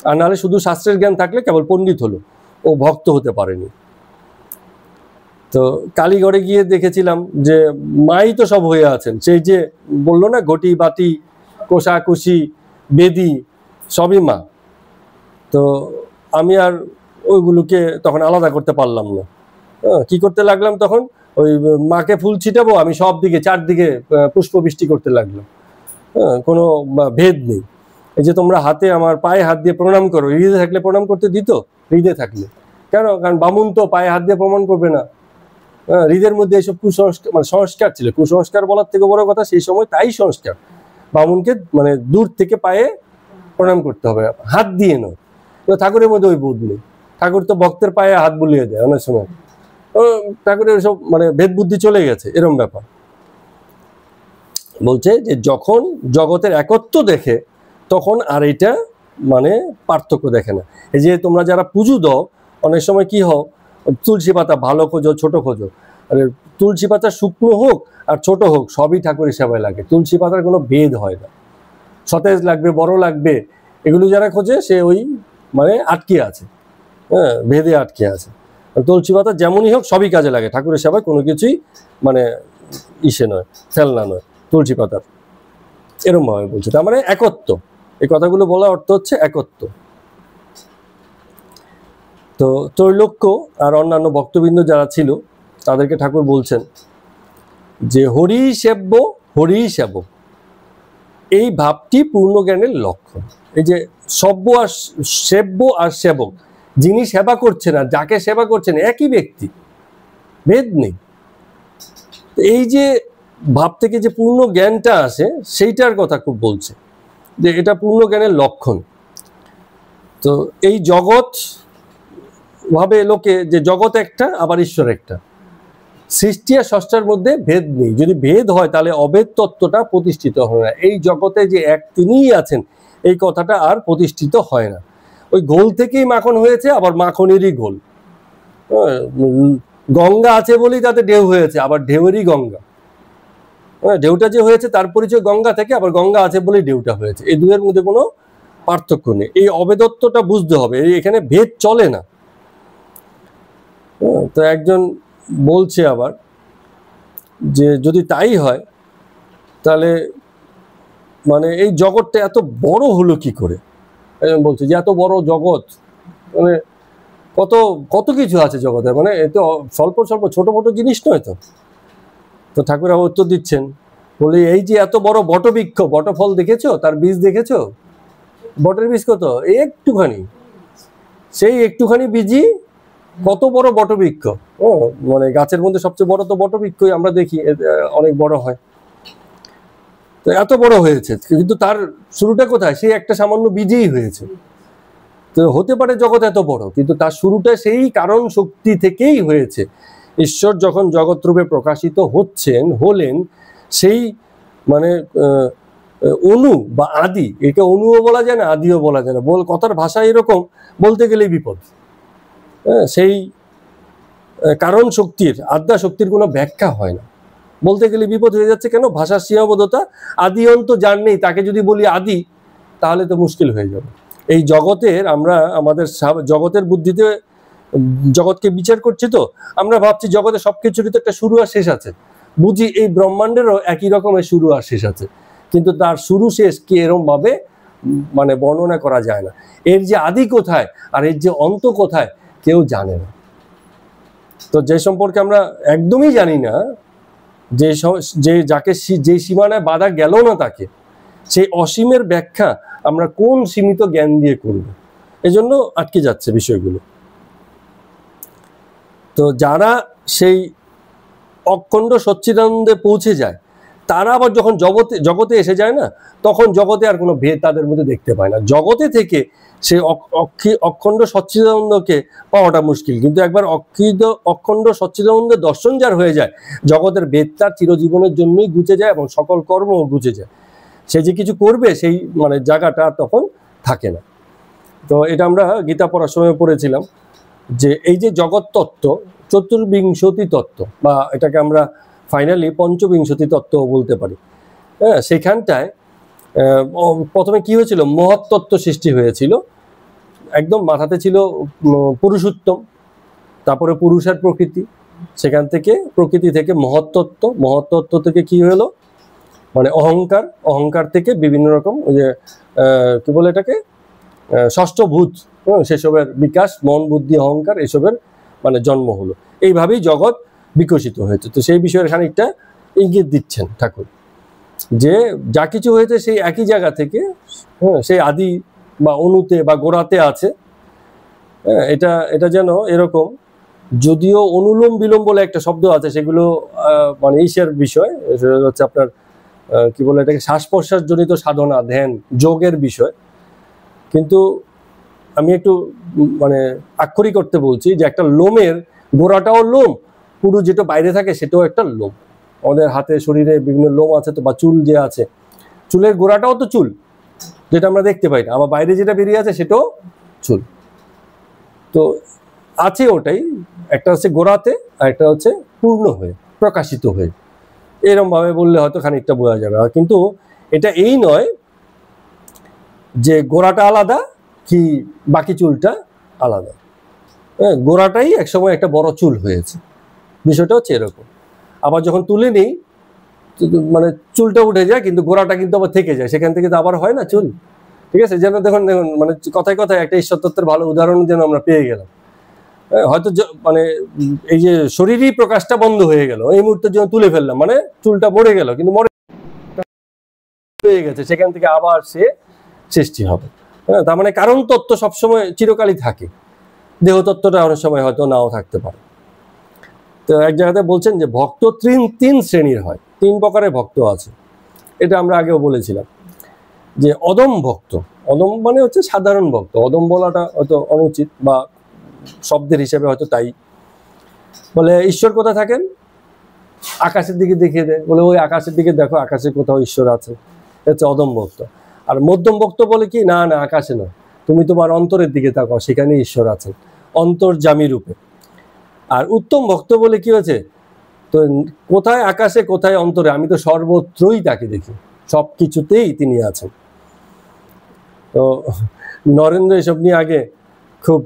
আর নাহলে শুধু শাস্ত্রের জ্ঞান থাকলে কেবল পণ্ডিত হলো, ও ভক্ত হতে পারেনি। তো কালীগড়ে গিয়ে দেখেছিলাম যে মাই তো সব হয়ে আছেন, সেই যে বললো না, ঘটি বাটি কোষাকুষি বেদি সবই মা। তো আমি আর ওইগুলোকে তখন আলাদা করতে পারলাম না। কি করতে লাগলাম তখন, ওই মাকে ফুল ছিটাবো, আমি সব দিকে চারদিকে পুষ্পবৃষ্টি করতে লাগলাম। কোনো ভেদ নেই। এই যে তোমরা হাতে আমার পায়ে হাত দিয়ে প্রণাম করো, হৃদয়ে থাকলে প্রণাম করতে দিত, হৃদয়ে থাকলে কেন, কারণ বামুন তো পায়ে হাত দিয়ে প্রমাণ করবে না। হৃদের মধ্যে এইসব কুসংস্কার, মানে সংস্কার ছিল, কুসংস্কার বলার থেকে বড় কথা সেই সময় তাই সংস্কার, বামুনকে মানে দূর থেকে পায়ে প্রণাম করতে হবে, হাত দিয়ে নয়। ঠাকুরের মধ্যে ওই বোধ নেই, ঠাকুর তো ভক্তের পায়ে হাত বুলিয়ে দেয় অনেক সময়। ঠাকুরের সব মানে ভেদ বুদ্ধি চলে গেছে, এরম ব্যাপার। বলছে যে যখন জগতের একত্ব দেখে, তখন আর এটা মানে পার্থক্য দেখে না। এই যে তোমরা যারা পুজো দাও, অনেক সময় কি হও, তুলসী পাতা ভালো খোঁজো, ছোট খোঁজো, আরে তুলসী পাতা শুকনো হোক আর ছোট হোক, সবই ঠাকুরের সেবায় লাগে। তুলসী পাতার কোনো ভেদ হয় না, সতেজ লাগবে, বড় লাগবে, এগুলো যারা খোঁজে সে ওই মানে আটকে আছে। হ্যাঁ, ভেদে আটকে আছে। তুলসী পাতা যেমনই হোক সবই কাজে লাগে, ঠাকুরের সেবায় কোনো কিছুই মানে ইসে নয়, ফেলনা নয় তুলসী পাতার, এরকম ভাবে বলছে। তার মানে একত্ব, এই কথাগুলো বলার অর্থ হচ্ছে একত্ব। তো ত্রৈলোক্য আর অন্যান্য ভক্তবৃন্দ যারা ছিল তাদেরকে ঠাকুর বলছেন যে হরি সেব্য হরি সেবক, এই ভাবটি পূর্ণ জ্ঞানের লক্ষণ। এই যে সব্য আর সেব্য আর সেবক, যিনি সেবা করছেন আর যাকে সেবা করছেন একই ব্যক্তি, ভেদ নেই। এই যে ভাব থেকে যে পূর্ণ জ্ঞানটা আসে সেইটার কথা খুব বলছে, যে এটা পূর্ণ জ্ঞানের লক্ষণ। তো এই জগৎ ভাবে লোকে যে জগৎ একটা আবার ঈশ্বর একটা, সৃষ্টি আর স্রষ্টার মধ্যে ভেদ নেই। যদি ভেদ হয় তাহলে অভেদ তত্ত্বটা প্রতিষ্ঠিত হয় না। এই জগতে যে এক তিনিই আছেন এই কথাটা আর প্রতিষ্ঠিত হয় না। ওই গোল থেকেই মাখন হয়েছে, আবার মাখনেরই গোল। গঙ্গা আছে বলেই তাতে ঢেউ হয়েছে, আবার ঢেউয়েরই গঙ্গা। ঢেউটা যে হয়েছে তার পরিচয় গঙ্গা থেকে, আবার গঙ্গা আছে বলেই ঢেউটা হয়েছে। এই দুয়ের মধ্যে কোনো পার্থক্য নেই। এই অভেদত্বটা বুঝতে হবে, এখানে ভেদ চলে না। তো একজন বলছে আবার যে যদি তাই হয় তাহলে মানে এই জগৎটা এত বড় হলো কি করে। একজন বলছে যে এত বড় জগৎ, মানে কত কত কিছু আছে জগতে, মানে এত স্বল্প স্বল্প ছোট ছোট জিনিস নয় তো। তো ঠাকুর আবার উত্তর দিচ্ছেন, বলে এই যে এত বড় বটবৃক্ষ, বটফল দেখেছো, তার বীজ দেখেছো? বটের বীজ কত, একটুখানি, সেই একটুখানি বীজই কত বড় বটবৃক্ষ। মানে গাছের মধ্যে সবচেয়ে বড় তো বটবৃক্ষই আমরা দেখি, অনেক বড় হয়। তো এত বড় হয়েছে, কিন্তু তার শুরুটা কোথায়? সেই একটা সামান্য বীজেই হয়েছে। তো হতে পারে জগৎ এত বড়, কিন্তু তার শুরুটা সেই কারণ শক্তি থেকেই হয়েছে। ঈশ্বর যখন জগৎ রূপে প্রকাশিত হলেন, সেই মানে অনু বা আদি, একে অনুও বলা যায় না, আদিও বলা যায় না। কথার ভাষা এরকম, বলতে গেলেই বিপদ। সেই কারণ শক্তির, আদ্যা শক্তির কোনো ব্যাখ্যা হয় না, বলতে গেলে বিপদ হয়ে যাচ্ছে। কেন? ভাষার সীমাবদ্ধতা। আদি অন্ত যার নেই তাকে যদি বলি আদি, তাহলে তো মুশকিল হয়ে যাবে। এই জগতের, আমরা আমাদের জগতের বুদ্ধিতে জগৎকে বিচার করছি, তো আমরা ভাবছি জগতে সবকিছুরই তো একটা শুরু আর শেষ আছে। বুঝি এই ব্রহ্মাণ্ডেরও একই রকমের শুরু আর শেষ আছে, কিন্তু তার শুরু শেষ কি এরকম ভাবে মানে বর্ণনা করা যায় না। এর যে আদি কোথায় আর এর যে অন্ত কোথায় কেউ জানে না। তো যে সম্পর্কে আমরা একদমই জানি না, যে যাকে যে সীমানায় বাধা গেল না তাকে, সেই অসীমের ব্যাখ্যা আমরা কোন সীমিত জ্ঞান দিয়ে করব? এজন্য আটকে যাচ্ছে বিষয়গুলো। তো যারা সেই অখণ্ড সচ্চিদানন্দে পৌঁছে যায়, তারা আবার যখন জগতে এসে যায় না, তখন জগতে আর কোনো ভেদ তাদের মধ্যে দেখতে পায় না। জগতে থেকে সেই অখণ্ড সচ্চিদানন্দকে পাওয়াটা মুশকিল, কিন্তু একবার অখণ্ড সচ্চিদানন্দের দর্শন যার হয়ে যায়, জগতের ভেদ তার চিরজীবনের জন্যই ঘুচে যায় এবং সকল কর্মও ঘুচে যায়। সে যে কিছু করবে সেই মানে জায়গাটা তখন থাকে না। তো এটা আমরা গীতা পড়ার সময় পড়েছিলাম যে এই যে জগৎ তত্ত্ব, চতুর্বিংশতি তত্ত্ব, বা এটাকে আমরা ফাইনালি পঞ্চবিংশতি তত্ত্ব বলতে পারি। হ্যাঁ, সেখানটায় প্রথমে কি হয়েছিল? মহত্তত্ত্ব সৃষ্টি হয়েছিল। একদম মাথাতে ছিল পুরুষোত্তম, তারপরে পুরুষের প্রকৃতি, সেখান থেকে প্রকৃতি থেকে মহত্তত্ত্ব, মহত্তত্ত্ব থেকে কি হলো মানে অহংকার, অহংকার থেকে বিভিন্ন রকম ওই যে কি বলে এটাকে ষষ্ঠ ভূত, সেসবের বিকাশ, মন বুদ্ধি অহংকার এসবের মানে জন্ম হলো। এইভাবেই জগৎ বিকশিত হয়েছে। তো সেই বিষয়ের খানিকটা ইঙ্গিত দিচ্ছেন ঠাকুর, যে যা কিছু হয়েছে সেই একই জায়গা থেকে, সেই আদি বা অনুতে বা গোড়াতে আছে। এটা যেন এরকম, যদিও অনুলোম বিলোম বলে একটা শব্দ আছে, সেগুলো মানে ঈশের বিষয়, হচ্ছে আপনার কি বলে এটাকে শ্বাস প্রশ্বাস জনিত সাধনা, ধ্যান, যোগের বিষয়। কিন্তু আমি একটু মানে আক্ষরিক করতে বলছি যে একটা লোমের গোড়াটাও লোম, পুরো যেটা বাইরে থাকে সেটাও একটা লোম। আমাদের হাতে শরীরে বিভিন্ন লোম আছে তো, বা চুল যে আছে, চুলের গোড়াটাও তো চুল, যেটা আমরা দেখতে পাই না, আবার বাইরে যেটা বেরিয়ে আছে সেটাও চুল। তো আছে ওটাই, একটা হচ্ছে গোড়াতে আর একটা হচ্ছে পূর্ণ হয়ে প্রকাশিত হয়ে। এরকম ভাবে বললে হয়তো খানিকটা বোঝা যাবে। কিন্তু এটা এই নয় যে গোড়াটা আলাদা কি বাকি চুলটা আলাদা, হ্যাঁ, গোড়াটাই একসময় একটা বড় চুল হয়েছে, বিষয়টা হচ্ছে এরকম। আবার যখন তুলে নিই মানে চুলটা উঠে যায়, কিন্তু গোড়াটা কিন্তু আবার থেকে যায়, সেখান থেকে তো আবার হয় না চুল। ঠিক আছে, যেন দেখুন দেখুন মানে কথায় কথায় একটা ঈশ্বর তত্ত্বের ভালো উদাহরণ যেন আমরা পেয়ে গেলাম। হয়তো মানে এই যে শরীরই প্রকাশটা বন্ধ হয়ে গেল, এই মুহূর্তের জন্য তুলে ফেললাম, মানে চুলটা মরে গেল, কিন্তু মরে হয়ে গেছে, সেখান থেকে আবার সে সৃষ্টি হবে। হ্যাঁ, তার মানে কারণ তত্ত্ব সবসময় চিরকালই থাকে, দেহ তত্ত্বটা অনেক সময় হয়তো নাও থাকতে পারে। তো এক জায়গাতে বলছেন যে ভক্ত তিন শ্রেণীর হয়, 3 প্রকারের ভক্ত আছে। এটা আমরা আগেও বলেছিলাম যে অদম ভক্ত, অদম মানে হচ্ছে সাধারণ ভক্ত, অদম বলাটা হয়তো অনুচিত বা শব্দের হিসেবে হয়তো তাই। বলে ঈশ্বর কোথায় থাকেন, আকাশের দিকে দেখিয়ে দেয়, বলে ওই আকাশের দিকে দেখো, আকাশে কোথাও ঈশ্বর আছে, হচ্ছে অদম ভক্ত। আর মধ্যম ভক্ত বলে কি, না না আকাশে নয়, তুমি তোমার অন্তরের দিকে তাকাও, সেখানে ঈশ্বর আছেন অন্তর্যামী রূপে। আর উত্তম ভক্ত বলে কি হয়েছে, তো কোথায় আকাশে কোথায় অন্তরে, আমি তো সর্বত্রই তাকে দেখি, সব কিছুতেই তিনি আছেন। তো নরেন্দ্র এসব নিয়ে আগে খুব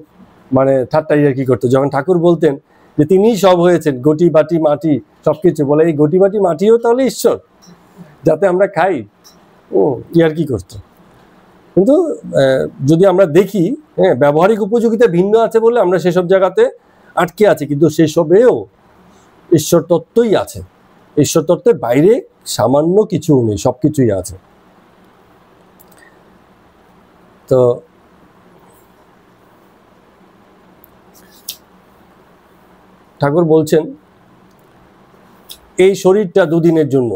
মানে ঠাট্টা কি করতো, যখন ঠাকুর বলতেন যে তিনিই সব হয়েছেন, গটি বাটি মাটি সবকিছু, বলে এই গটি বাটি মাটিও তাহলে ঈশ্বর, যাতে আমরা খাই, ইয়ার কি করতো। কিন্তু যদি আমরা দেখি, হ্যাঁ, ব্যবহারিক উপযোগিতা ভিন্ন আছে বলে আমরা সেসব জায়গাতে আটকে আছি, কিন্তু সেসবেও ঈশ্বর তত্ত্বই আছে, ঈশ্বর তত্ত্বের বাইরে সামান্য কিছু নেই, সবকিছুই আছে। তো ঠাকুর বলছেন এই শরীরটা দুদিনের জন্য,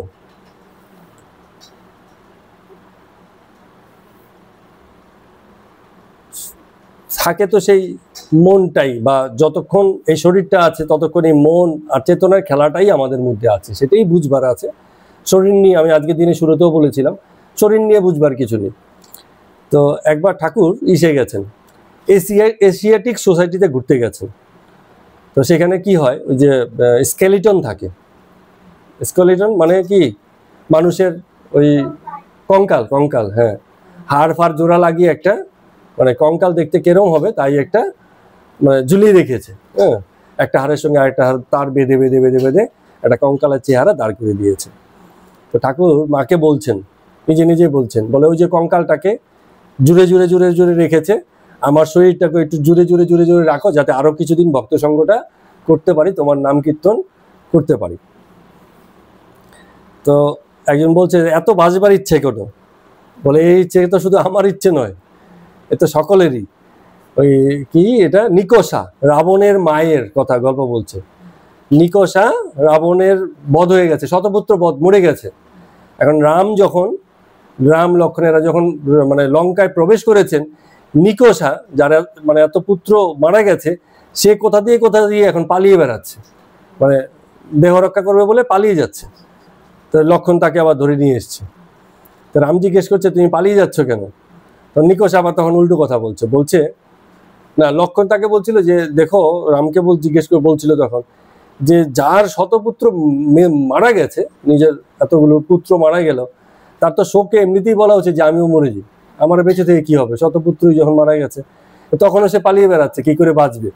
থাকে তো সেই মনটাই, বা যতক্ষণ এই শরীরটা আছে ততক্ষণ এই মন আর চেতনার খেলাটাই আমাদের মধ্যে আছে, সেটাই বুঝবার আছে। শরীর নিয়ে আমি আজকের দিনে শুরুতেও বলেছিলাম, শরীর নিয়ে বুঝবার কিছু নেই। তো একবার ঠাকুর গেছেন, এশিয়াটিক সোসাইটিতে ঘুরতে গেছেন। তো সেখানে কি হয়, ওই যে স্কেলিটন থাকে, স্কেলিটন মানে কি মানুষের ওই কঙ্কাল, হ্যাঁ, হাড় ফাড় জোড়া লাগিয়ে একটা মানে কঙ্কাল দেখতে কেরম হবে তাই একটা মানে ঝুলিয়ে রেখেছে, হ্যাঁ, একটা হাড়ের সঙ্গে আরেকটা হাড় তার বেঁধে বেঁধে বেঁধে বেঁধে একটা কঙ্কালের চেহারা দাঁড় করে দিয়েছে। তো ঠাকুর মাকে বলছেন, নিজে নিজে বলছেন, বলে ওই যে কঙ্কালটাকে জুড়ে জুড়ে জুড়ে জুড়ে রেখেছে, আমার শরীরটাকে একটু জুড়ে জুড়ে জুড়ে জুড়ে রাখো, যাতে আরো কিছুদিন ভক্ত সঙ্গটা করতে পারি, তোমার নাম কীর্তন করতে পারি। তো একজন বলছে এত বাজবার ইচ্ছে কেন, বলে এই ইচ্ছে তো শুধু আমার ইচ্ছে নয়, এ তো সকলেরই। ওই কি এটা নিকষা, রাবণের মায়ের কথা গল্প বলছে। নিকষা রাবণের বধ হয়ে গেছে, শতপুত্র বধ, মরে গেছে। এখন রাম লক্ষ্মণেরা যখন মানে লঙ্কায় প্রবেশ করেছেন, নিকষা যারা মানে এত পুত্র মারা গেছে, সে কোথা দিয়ে এখন পালিয়ে বেড়াচ্ছে, মানে দেহ রক্ষা করবে বলে পালিয়ে যাচ্ছে। তো লক্ষ্মণ তাকে আবার ধরে নিয়ে এসছে। তো রাম জিজ্ঞেস করছে তুমি পালিয়ে যাচ্ছ কেন? তো নিকষা আবার তখন উল্টো কথা বলছে না, লক্ষ্মণ তাকে বলছিল যে দেখো, রামকে জিজ্ঞেস করে বলছিল তখন যে যার শতপুত্র মারা গেছে, নিজের এতগুলো পুত্র মারা গেল, তার তো শোকে এমনিতেই বলা উচিত যে আমিও মরে যাই, আমার বেঁচে থেকে কি হবে, শতপুত্রই যখন মারা গেছে। তখনও সে পালিয়ে বেড়াচ্ছে, কি করে বাঁচবে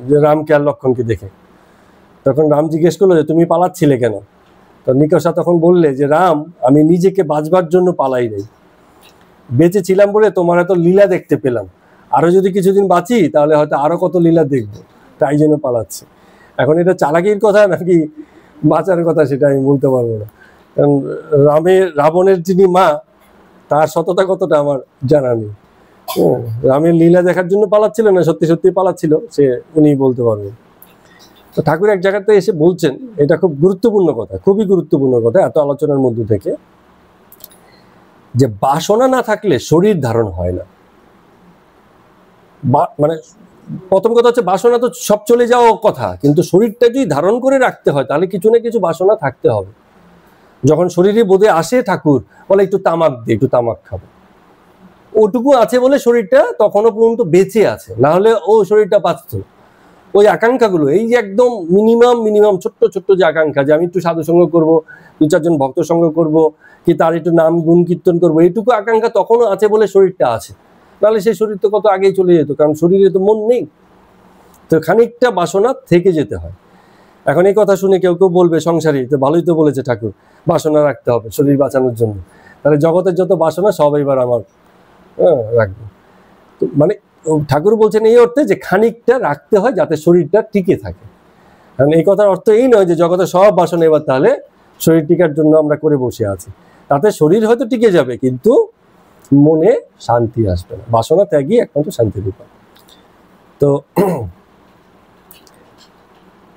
যে রামকে আর লক্ষ্মণকে দেখে। তখন রাম জিজ্ঞেস করলো যে তুমি পালাচ্ছিলে কেন? তো নিকষা তখন বললে যে রাম, আমি নিজেকে বাঁচবার জন্য পালাই নাই, বেঁচে ছিলাম বলে তোমার এত লীলা দেখতে পেলাম, আরো যদি কিছুদিন বাঁচি তাহলে হয়তো আরো কত লীলা দেখবো, তাই জন্য পালাচ্ছি। এখন এটা চালাকির কথা নাকি বাঁচার কথা সেটা আমি বলতে পারবো না, কারণ রাবণের যিনি মা, তার সততা কতটা আমার জানা নেই। রামের লীলা দেখার জন্য পালাচ্ছিল না সত্যি সত্যি পালাচ্ছিল, সে উনি বলতে পারবেন। তো ঠাকুর এক জায়গাতে এসে বলছেন, এটা খুব গুরুত্বপূর্ণ কথা, খুবই গুরুত্বপূর্ণ কথা এত আলোচনার মধ্যে থেকে, যে বাসনা না থাকলে শরীর ধারণ হয় না। মানে প্রথম কথা হচ্ছে বাসনা তো সব চলে যাওয়া কথা, কিন্তু শরীরটা যদি ধারণ করে রাখতে হয় তাহলে কিছু না কিছু বাসনা থাকতে হবে। যখন শরীরে বোধে আসে ঠাকুর বলে একটু তামাক দিয়ে, একটু তামাক খাবো, ওটুকু আছে বলে শরীরটা তখনও পর্যন্ত বেঁচে আছে, না হলে ও শরীরটা বাঁচত। ওই আকাঙ্ক্ষাগুলো, এই যে একদম মিনিমাম ছোট্ট ছোট্ট যে আকাঙ্ক্ষা, যে আমি একটু সাধু সঙ্গ করবো, 2-4 জন ভক্ত সঙ্গ করবো, কি তার একটু নাম গুণ কীর্তন করবো, এইটুকু আকাঙ্ক্ষা তখনও আছে বলে শরীরটা আছে, নাহলে সেই শরীর তো কত আগেই চলে যেত, কারণ শরীরে তো মন নেই। তো খানিকটা বাসনা থেকে যেতে হয়। এখন এই কথা শুনে কেউ কেউ বলবে সংসারী, তো ভালোই তো বলেছে ঠাকুর, বাসনা রাখতে হবে শরীর বাঁচানোর জন্য, তাহলে জগতের যত বাসনা সব এবার আমার রাখবো। তো মানে ঠাকুর বলছেন এই অর্থে যে খানিকটা রাখতে হয় যাতে শরীরটা টিকে থাকে। কারণ এই কথার অর্থ এই নয় যে জগতের সব বাসনা এবার তাহলে শরীর টিকার জন্য আমরা করে বসে আছি, তাতে শরীর হয়তো টিকে যাবে কিন্তু মনে শান্তি আসবে না। বাসনা ত্যাগই একমাত্র শান্তির উপায়। তো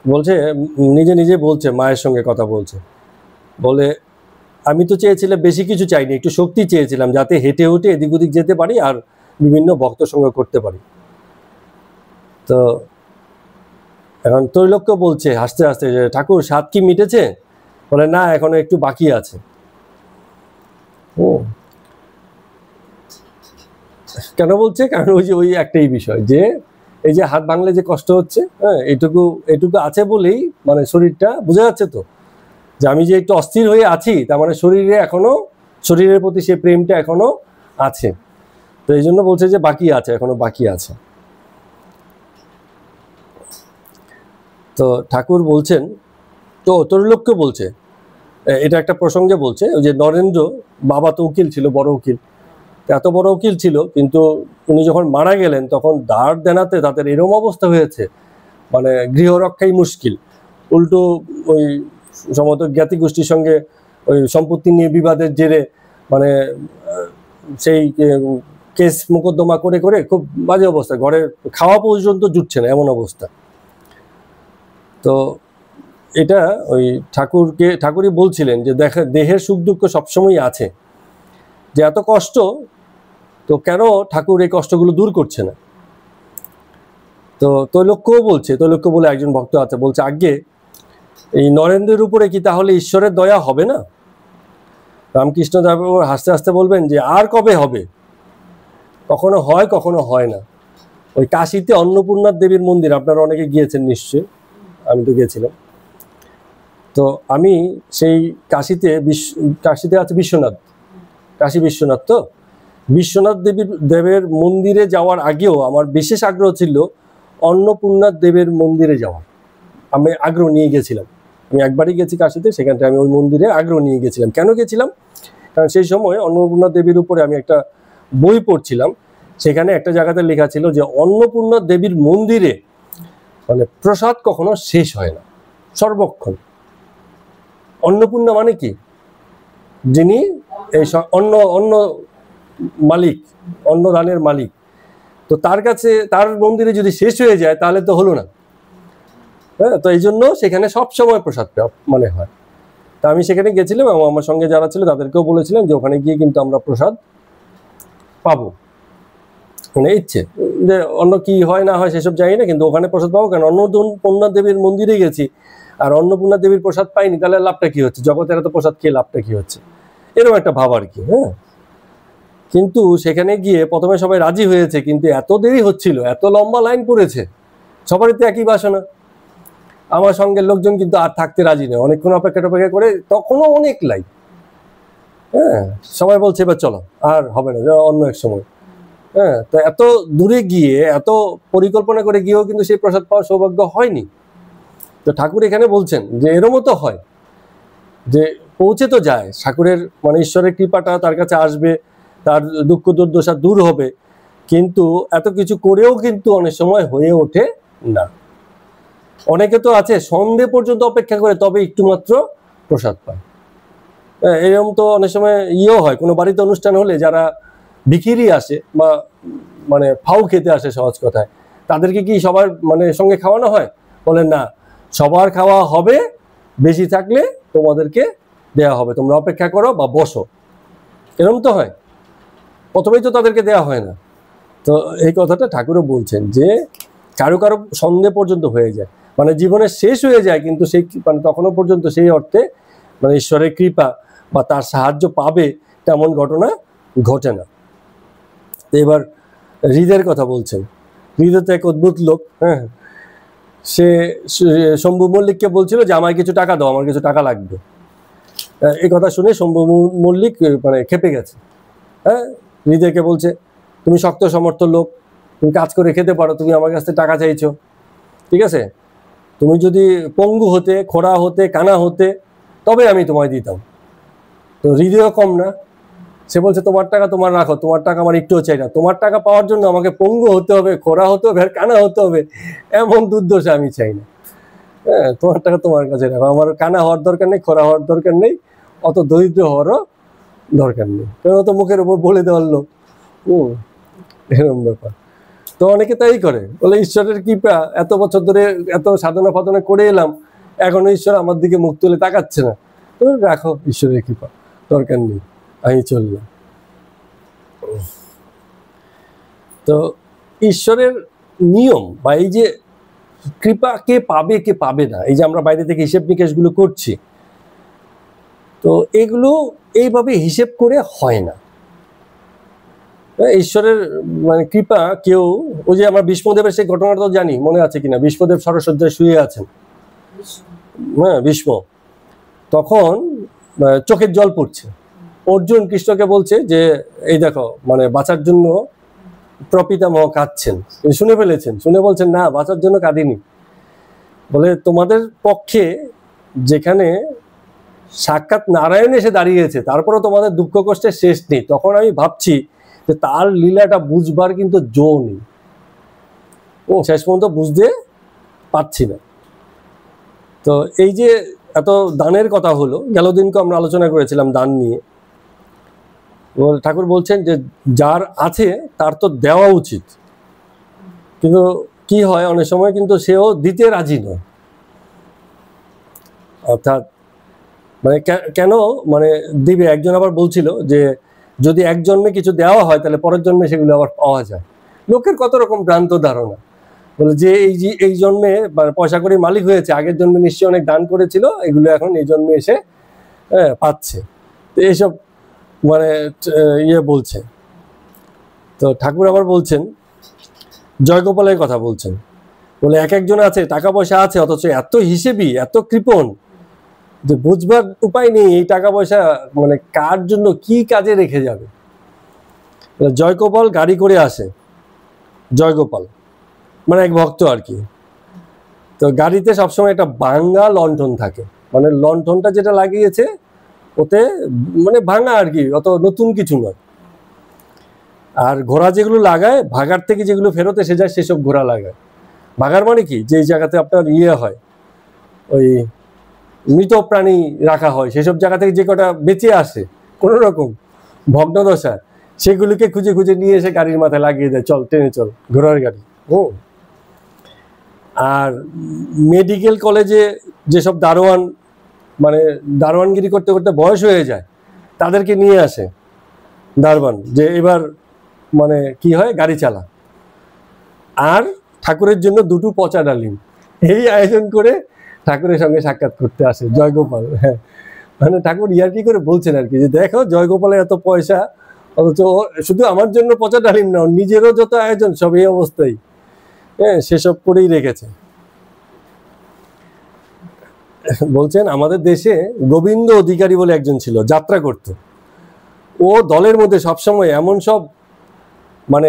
বলছে, নিজে নিজে বলছে, মায়ের সঙ্গে কথা বলছে, বলে আমি তো চেয়েছিলাম, বেশি কিছু চাইনি, একটু শক্তি চেয়েছিলাম যাতে হেঁটে হেঁটে এদিক ওদিক যেতে পারি আর বিভিন্ন ভক্ত সঙ্গ করতে পারি। তো এখন ত্রৈলোক্য বলছে হাসতে হাসতে যে ঠাকুর স্বাদ কি মিটেছে? বলে না, এখনো একটু বাকি আছে। কেন বলছে? কারণ ওই একটাই বিষয় যে এই যে হাত ভাঙলে যে কষ্ট হচ্ছে, হ্যাঁ, এটুকু আছে বলেই মানে শরীরটা, বোঝা যাচ্ছে তো যে আমি যে একটু অস্থির হয়ে আছি, তার মানে শরীরের প্রতি সে প্রেমটা এখনো আছে। তো এই জন্য বলছে যে বাকি আছে, এখনো বাকি আছে। তো ঠাকুর বলছেন, তো ত্রৈলোক্য বলছে, এটা একটা প্রসঙ্গে বলছে, ওই যে নরেন্দ্র বাবা তো উকিল ছিল, বড় উকিল, এত বড় উকিল ছিল, কিন্তু উনি যখন মারা গেলেন তখন ধার দেনাতে তাদের এরম অবস্থা হয়েছে, মানে গৃহরক্ষাই মুশকিল। উল্টো ওই সমত জ্ঞাতি গোষ্ঠীর সঙ্গে ওই সম্পত্তি নিয়ে বিবাদের জেরে মানে সেই কেস মোকদ্দমা করে করে খুব বাজে অবস্থা, ঘরে খাওয়া পর্যন্ত জুটছে না, এমন অবস্থা। তো এটা ওই ঠাকুরই বলছিলেন যে দেহের সুখ দুঃখ সবসময় আছে, যে এত কষ্ট, তো কেন ঠাকুর এই কষ্টগুলো দূর করছে না? তো ত্রৈলোক্যও বলছে, ত্রৈলোক্য বলে একজন ভক্ত আছে, বলছে আজ্ঞে এই নরেন্দ্রের উপরে কি তাহলে ঈশ্বরের দয়া হবে না? রামকৃষ্ণ দেব হাসতে হাসতে বলবেন যে আর কবে হবে, কখনো হয় কখনো হয় না। ওই কাশীতে অন্নপূর্ণা দেবীর মন্দির আপনারা অনেকে গিয়েছেন নিশ্চয়ই, আমি তো গিয়েছিলাম। তো আমি সেই কাশীতে আছে বিশ্বনাথ, কাশী বিশ্বনাথ। তো বিশ্বনাথ দেবের মন্দিরে যাওয়ার আগেও আমার বিশেষ আগ্রহ ছিল অন্নপূর্ণা দেবের মন্দিরে যাওয়ার। আমি আগ্রহ নিয়ে গেছিলাম, আমি একবারই গেছি কাশীতে, সেখান থেকে আমি ওই মন্দিরে আগ্রহ নিয়ে গেছিলাম। কেন গেছিলাম? কারণ সেই সময় অন্নপূর্ণা দেবীর উপরে আমি একটা বই পড়ছিলাম, সেখানে একটা জায়গাতে লেখা ছিল যে অন্নপূর্ণা দেবীর মন্দিরে মানে প্রসাদ কখনো শেষ হয় না, সর্বক্ষণ। অন্নপূর্ণা মানে কি? যিনি এই অন্ন মালিক, অন্নদানের মালিক। তো তার কাছে, তার মন্দিরে যদি শেষ হয়ে যায় তাহলে তো হলো না, হ্যাঁ। তো এই জন্য সেখানে সবসময় প্রসাদ মানে হয়। তা আমি সেখানে গেছিলাম এবং আমার সঙ্গে যারা ছিল তাদেরকেও বলেছিলাম যে ওখানে গিয়ে কিন্তু আমরা প্রসাদ পাবো, মানে ইচ্ছে যে অন্য কি হয় না হয় সেসব জানি না, কিন্তু ওখানে প্রসাদ পাবো। কারণ অন্নপূর্ণা দেবীর মন্দিরে গেছি আর অন্নপূর্ণা দেবীর প্রসাদ পাইনি, তাহলে লাভটা কি হচ্ছে? জগতের এত প্রসাদ খেয়ে লাভটা কি হচ্ছে? এরকম একটা ভাব আর কি, হ্যাঁ। কিন্তু সেখানে গিয়ে প্রথমে সবাই রাজি হয়েছে, কিন্তু এত দেরি হচ্ছিল, এত লম্বা লাইন পড়েছে, সবারই তো একই বাসনা। আমার সঙ্গের লোকজন কিন্তু আর থাকতে রাজি নেই, অনেকক্ষণ অপেক্ষা করে, তখনও অনেক লাইন, হ্যাঁ। সবাই বলছে এবার চলো, আর হবে না, অন্য এক সময়, হ্যাঁ। তো এত দূরে গিয়ে, এত পরিকল্পনা করে গিয়েও কিন্তু সেই প্রসাদ পাওয়ার সৌভাগ্য হয়নি। তো ঠাকুর এখানে বলছেন যে এরমও তো হয়, যে পৌঁছে তো যায় ঠাকুরের, মানে ঈশ্বরের কৃপাটা তার কাছে আসবে, তার দুঃখ দুর্দশা দূর হবে, কিন্তু এত কিছু করেও কিন্তু অনেক সময় হয়ে ওঠে না। অনেকে তো আছে সন্ধ্যে পর্যন্ত অপেক্ষা করে তবে একটু মাত্র প্রসাদ পায়। এরকম তো অনেক সময় হয়, কোনো বাড়িতে অনুষ্ঠান হলে যারা ভিখিরি আসে বা মানে ফাউ খেতে আসে, সহজ কথায়, তাদেরকে কি সবার মানে সঙ্গে খাওয়ানো হয়? বলেন না, সবার খাওয়া হবে, বেশি থাকলে তোমাদেরকে দেয়া হবে, তোমরা অপেক্ষা করো বা বসো, এরকম তো হয়। প্রথমেই তো তাদেরকে দেয়া হয় না। তো এই কথাটা ঠাকুরও বলছেন যে কারো কারো সন্ধ্যে পর্যন্ত হয়ে যায়, মানে জীবনের শেষ হয়ে যায়, কিন্তু সেই মানে তখনও পর্যন্ত সেই অর্থে মানে ঈশ্বরের কৃপা বা তার সাহায্য পাবে তেমন ঘটনা ঘটে না। এবার হৃদের কথা বলছেন। হৃদ তো এক অদ্ভুত লোক, হ্যাঁ। সে শম্ভু মল্লিককে বলছিল যে আমায় কিছু টাকা দাও, আমার কিছু টাকা লাগবে। এই কথা শুনে শম্ভু মল্লিক মানে খেপে গেছে, হ্যাঁ। হৃদয়কে বলছে তুমি শক্ত সমর্থ লোক, তুমি কাজ করে খেতে পারো, তুমি আমার কাছ থেকে টাকা চাইছো। ঠিক আছে? তুমি যদি পঙ্গু হতে, খোড়া হতে, কানা হতে, তবে আমি তোমায় দিতাম। তো হৃদয় কম না? সে বলছে তোমার টাকা তোমার রাখো, তোমার টাকা আমার একটুও চাই না। তোমার টাকা পাওয়ার জন্য আমাকে পঙ্গু হতে হবে, খোড়া হতে হবে, আর কানা হতে হবে, এমন দুর্দশা আমি চাই না। হ্যাঁ, তোমার টাকা তোমার কাছে রাখো, আমার কানা হওয়ার দরকার নেই, খোড়া হওয়ার দরকার নেই, অত দরিদ্র হওয়ারও দরকার নেই। কারণ তো মুখের উপর বলে দেওয়ার লোক। এরকম ব্যাপার। তো অনেকে তাই করে, বলে ঈশ্বরের কৃপা, এত বছর ধরে এত সাধনা ফাধনা করে এলাম, এখনো ঈশ্বর আমার দিকে মুখ তুলে তাকাচ্ছে না। তো রাখো ঈশ্বরের কৃপা, দরকার নেই, আমি চললাম। তো ঈশ্বরের নিয়ম বা এই যে কৃপা কে পাবে কে পাবে না, এই যে আমরা বাইরে থেকে হিসেব নিকেশগুলো করছি, তো এগুলো এইভাবে হিসেব করে হয় না। ঈশ্বরের মানে কৃপা কেউ, ওই যে আমরা ভীষ্মদেবের সেই ঘটনাটা তো জানি, মনে আছে কিনা? ভীষ্মদেব সরসজ্জায় শুয়ে আছেন, হ্যাঁ, ভীষ্ম, তখন চোখের জল পড়ছে। অর্জুন কৃষ্ণকে বলছে যে এই দেখো, মানে বাঁচার জন্য প্রপিতামহ কাঁদছেন, শুনে ফেলেছেন, শুনে বলছেন না, বাঁচার জন্য কাঁদিনি। বলে তোমাদের পক্ষে যেখানে সাক্ষাৎ নারায়ণ এসে দাঁড়িয়েছে, তারপরও তোমাদের দুঃখ কষ্টের শেষ নেই। তখন আমি ভাবছি যে তার লীলাটা বুঝবার কিন্তু জো নেই, শেষ পর্যন্ত বুঝতে পারছি না। তো এই যে এত দানের কথা হলো, গেল দিনকে আমরা আলোচনা করেছিলাম দান নিয়ে। ঠাকুর বলছেন যে যার আছে তার তো দেওয়া উচিত, কিন্তু কি হয় অনেক সময় কিন্তু সেও দিতে রাজি নয়। অর্থাৎ মানে কেন মানে দিবে, একজন আবার বলছিল যে যদি এক জন্মে কিছু দেওয়া হয় তাহলে পরের জন্মে সেগুলো আবার পাওয়া যায়। লোকের কত রকম ভ্রান্ত ধারণা, বলে যে এই জন্মে পয়সা করে মালিক হয়েছে, আগের জন্মে নিশ্চয়ই অনেক দান করেছিল, এগুলো এখন এই জন্মে এসে পাচ্ছে। তো এইসব মানে ইয়ে বলছে। তো ঠাকুর আবার বলছেন, জয়গোপালের কথা বলছেন, বলে এক একজন আছে, টাকা পয়সা আছে, অথচ এত হিসেবি, এত কৃপণ যে বুঝবার উপায় নেই এই টাকা পয়সা মানে কার জন্য কি কাজে রেখে যাবে। জয়গোপাল গাড়ি করে আসে, জয়গোপাল মানে এক ভক্ত আর কি। তো গাড়িতে সবসময় একটা ভাঙা লণ্ঠন থাকে, মানে লণ্ঠনটা যেটা লাগিয়েছে ওতে মানে ভাঙা আর কি, অত নতুন কিছু নয়। আর ঘোড়া যেগুলো লাগায়, ভাগার থেকে যেগুলো ফেরত এসে যায় সেসব ঘোড়া লাগায়। ভাগার মানে কি, যে জায়গাতে আপনার ইয়ে হয়, ওই মৃত প্রাণী রাখা হয়, সেসব জায়গা থেকে যে কটা বেঁচে আসে কোনো রকম ভগ্নদশায়, সেগুলিকে খুঁজে খুঁজে নিয়ে এসে গাড়ির মাথায় লাগিয়ে দেয়, চল টেনে চল, ঘোড়ার গাড়ি। আর মেডিকেল কলেজে যেসব দারোয়ান মানে দারোয়ানগিরি করতে করতে বয়স হয়ে যায়, তাদেরকে নিয়ে আসে দারোয়ান, যে এবার মানে কি হয়, গাড়ি চালা। আর ঠাকুরের জন্য দুটো পচা ডালিম, এই আয়োজন করে ঠাকুরের সঙ্গে সাক্ষাৎ করতে আসে জয়গোপাল। হ্যাঁ, মানে ঠাকুর ইয়ার্কি করে বলছেন আর কি, যে দেখো জয়গোপালের এত পয়সা, অথচ শুধু আমার জন্য পচা ডালিম না, নিজেরও যত আয়োজন সব এই অবস্থায়, হ্যাঁ, সেসব করেই রেখেছে। বলছেন আমাদের দেশে গোবিন্দ অধিকারী বলে একজন ছিল, যাত্রা করত। ও দলের মধ্যে সবসময় এমন সব মানে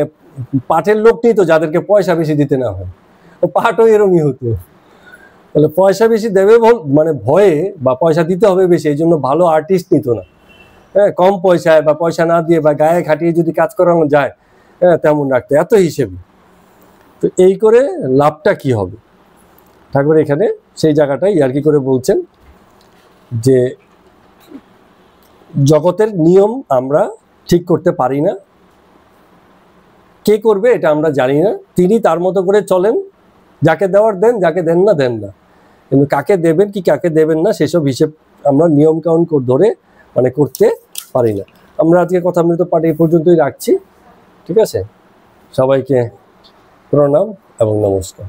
পাঠের লোক নিত যাদেরকে পয়সা বেশি দিতে না হয়, ও পাঠও এরমই হতো। বলে পয়সা বেশি দেবে মানে ভয়ে, বা পয়সা দিতে হবে বেশি, এই জন্য ভালো আর্টিস্ট নিত না। হ্যাঁ, কম পয়সায় বা পয়সা না দিয়ে বা গায়ে খাটিয়ে যদি কাজ করানো যায়, হ্যাঁ, তেমন রাখতে, এত হিসেবে। তো এই করে লাভটা কি হবে? ঠাকুর এখানে সেই জায়গাটাই ইয়ার্কি করে বলছেন যে জগতের নিয়ম আমরা ঠিক করতে পারি না, কে করবে এটা আমরা জানি না, তিনি তার মতো করে চলেন, যাকে দেওয়ার দেন, যাকে দেন না দেন না, কিন্তু কাকে দেবেন কি কাকে দেবেন না সেসব হিসেব আমরা নিয়ম কানুন ধরে মানে করতে পারি না। আমরা আজকে কথামৃত পাঠ এই পর্যন্তই রাখছি। ঠিক আছে, সবাইকে প্রণাম এবং নমস্কার।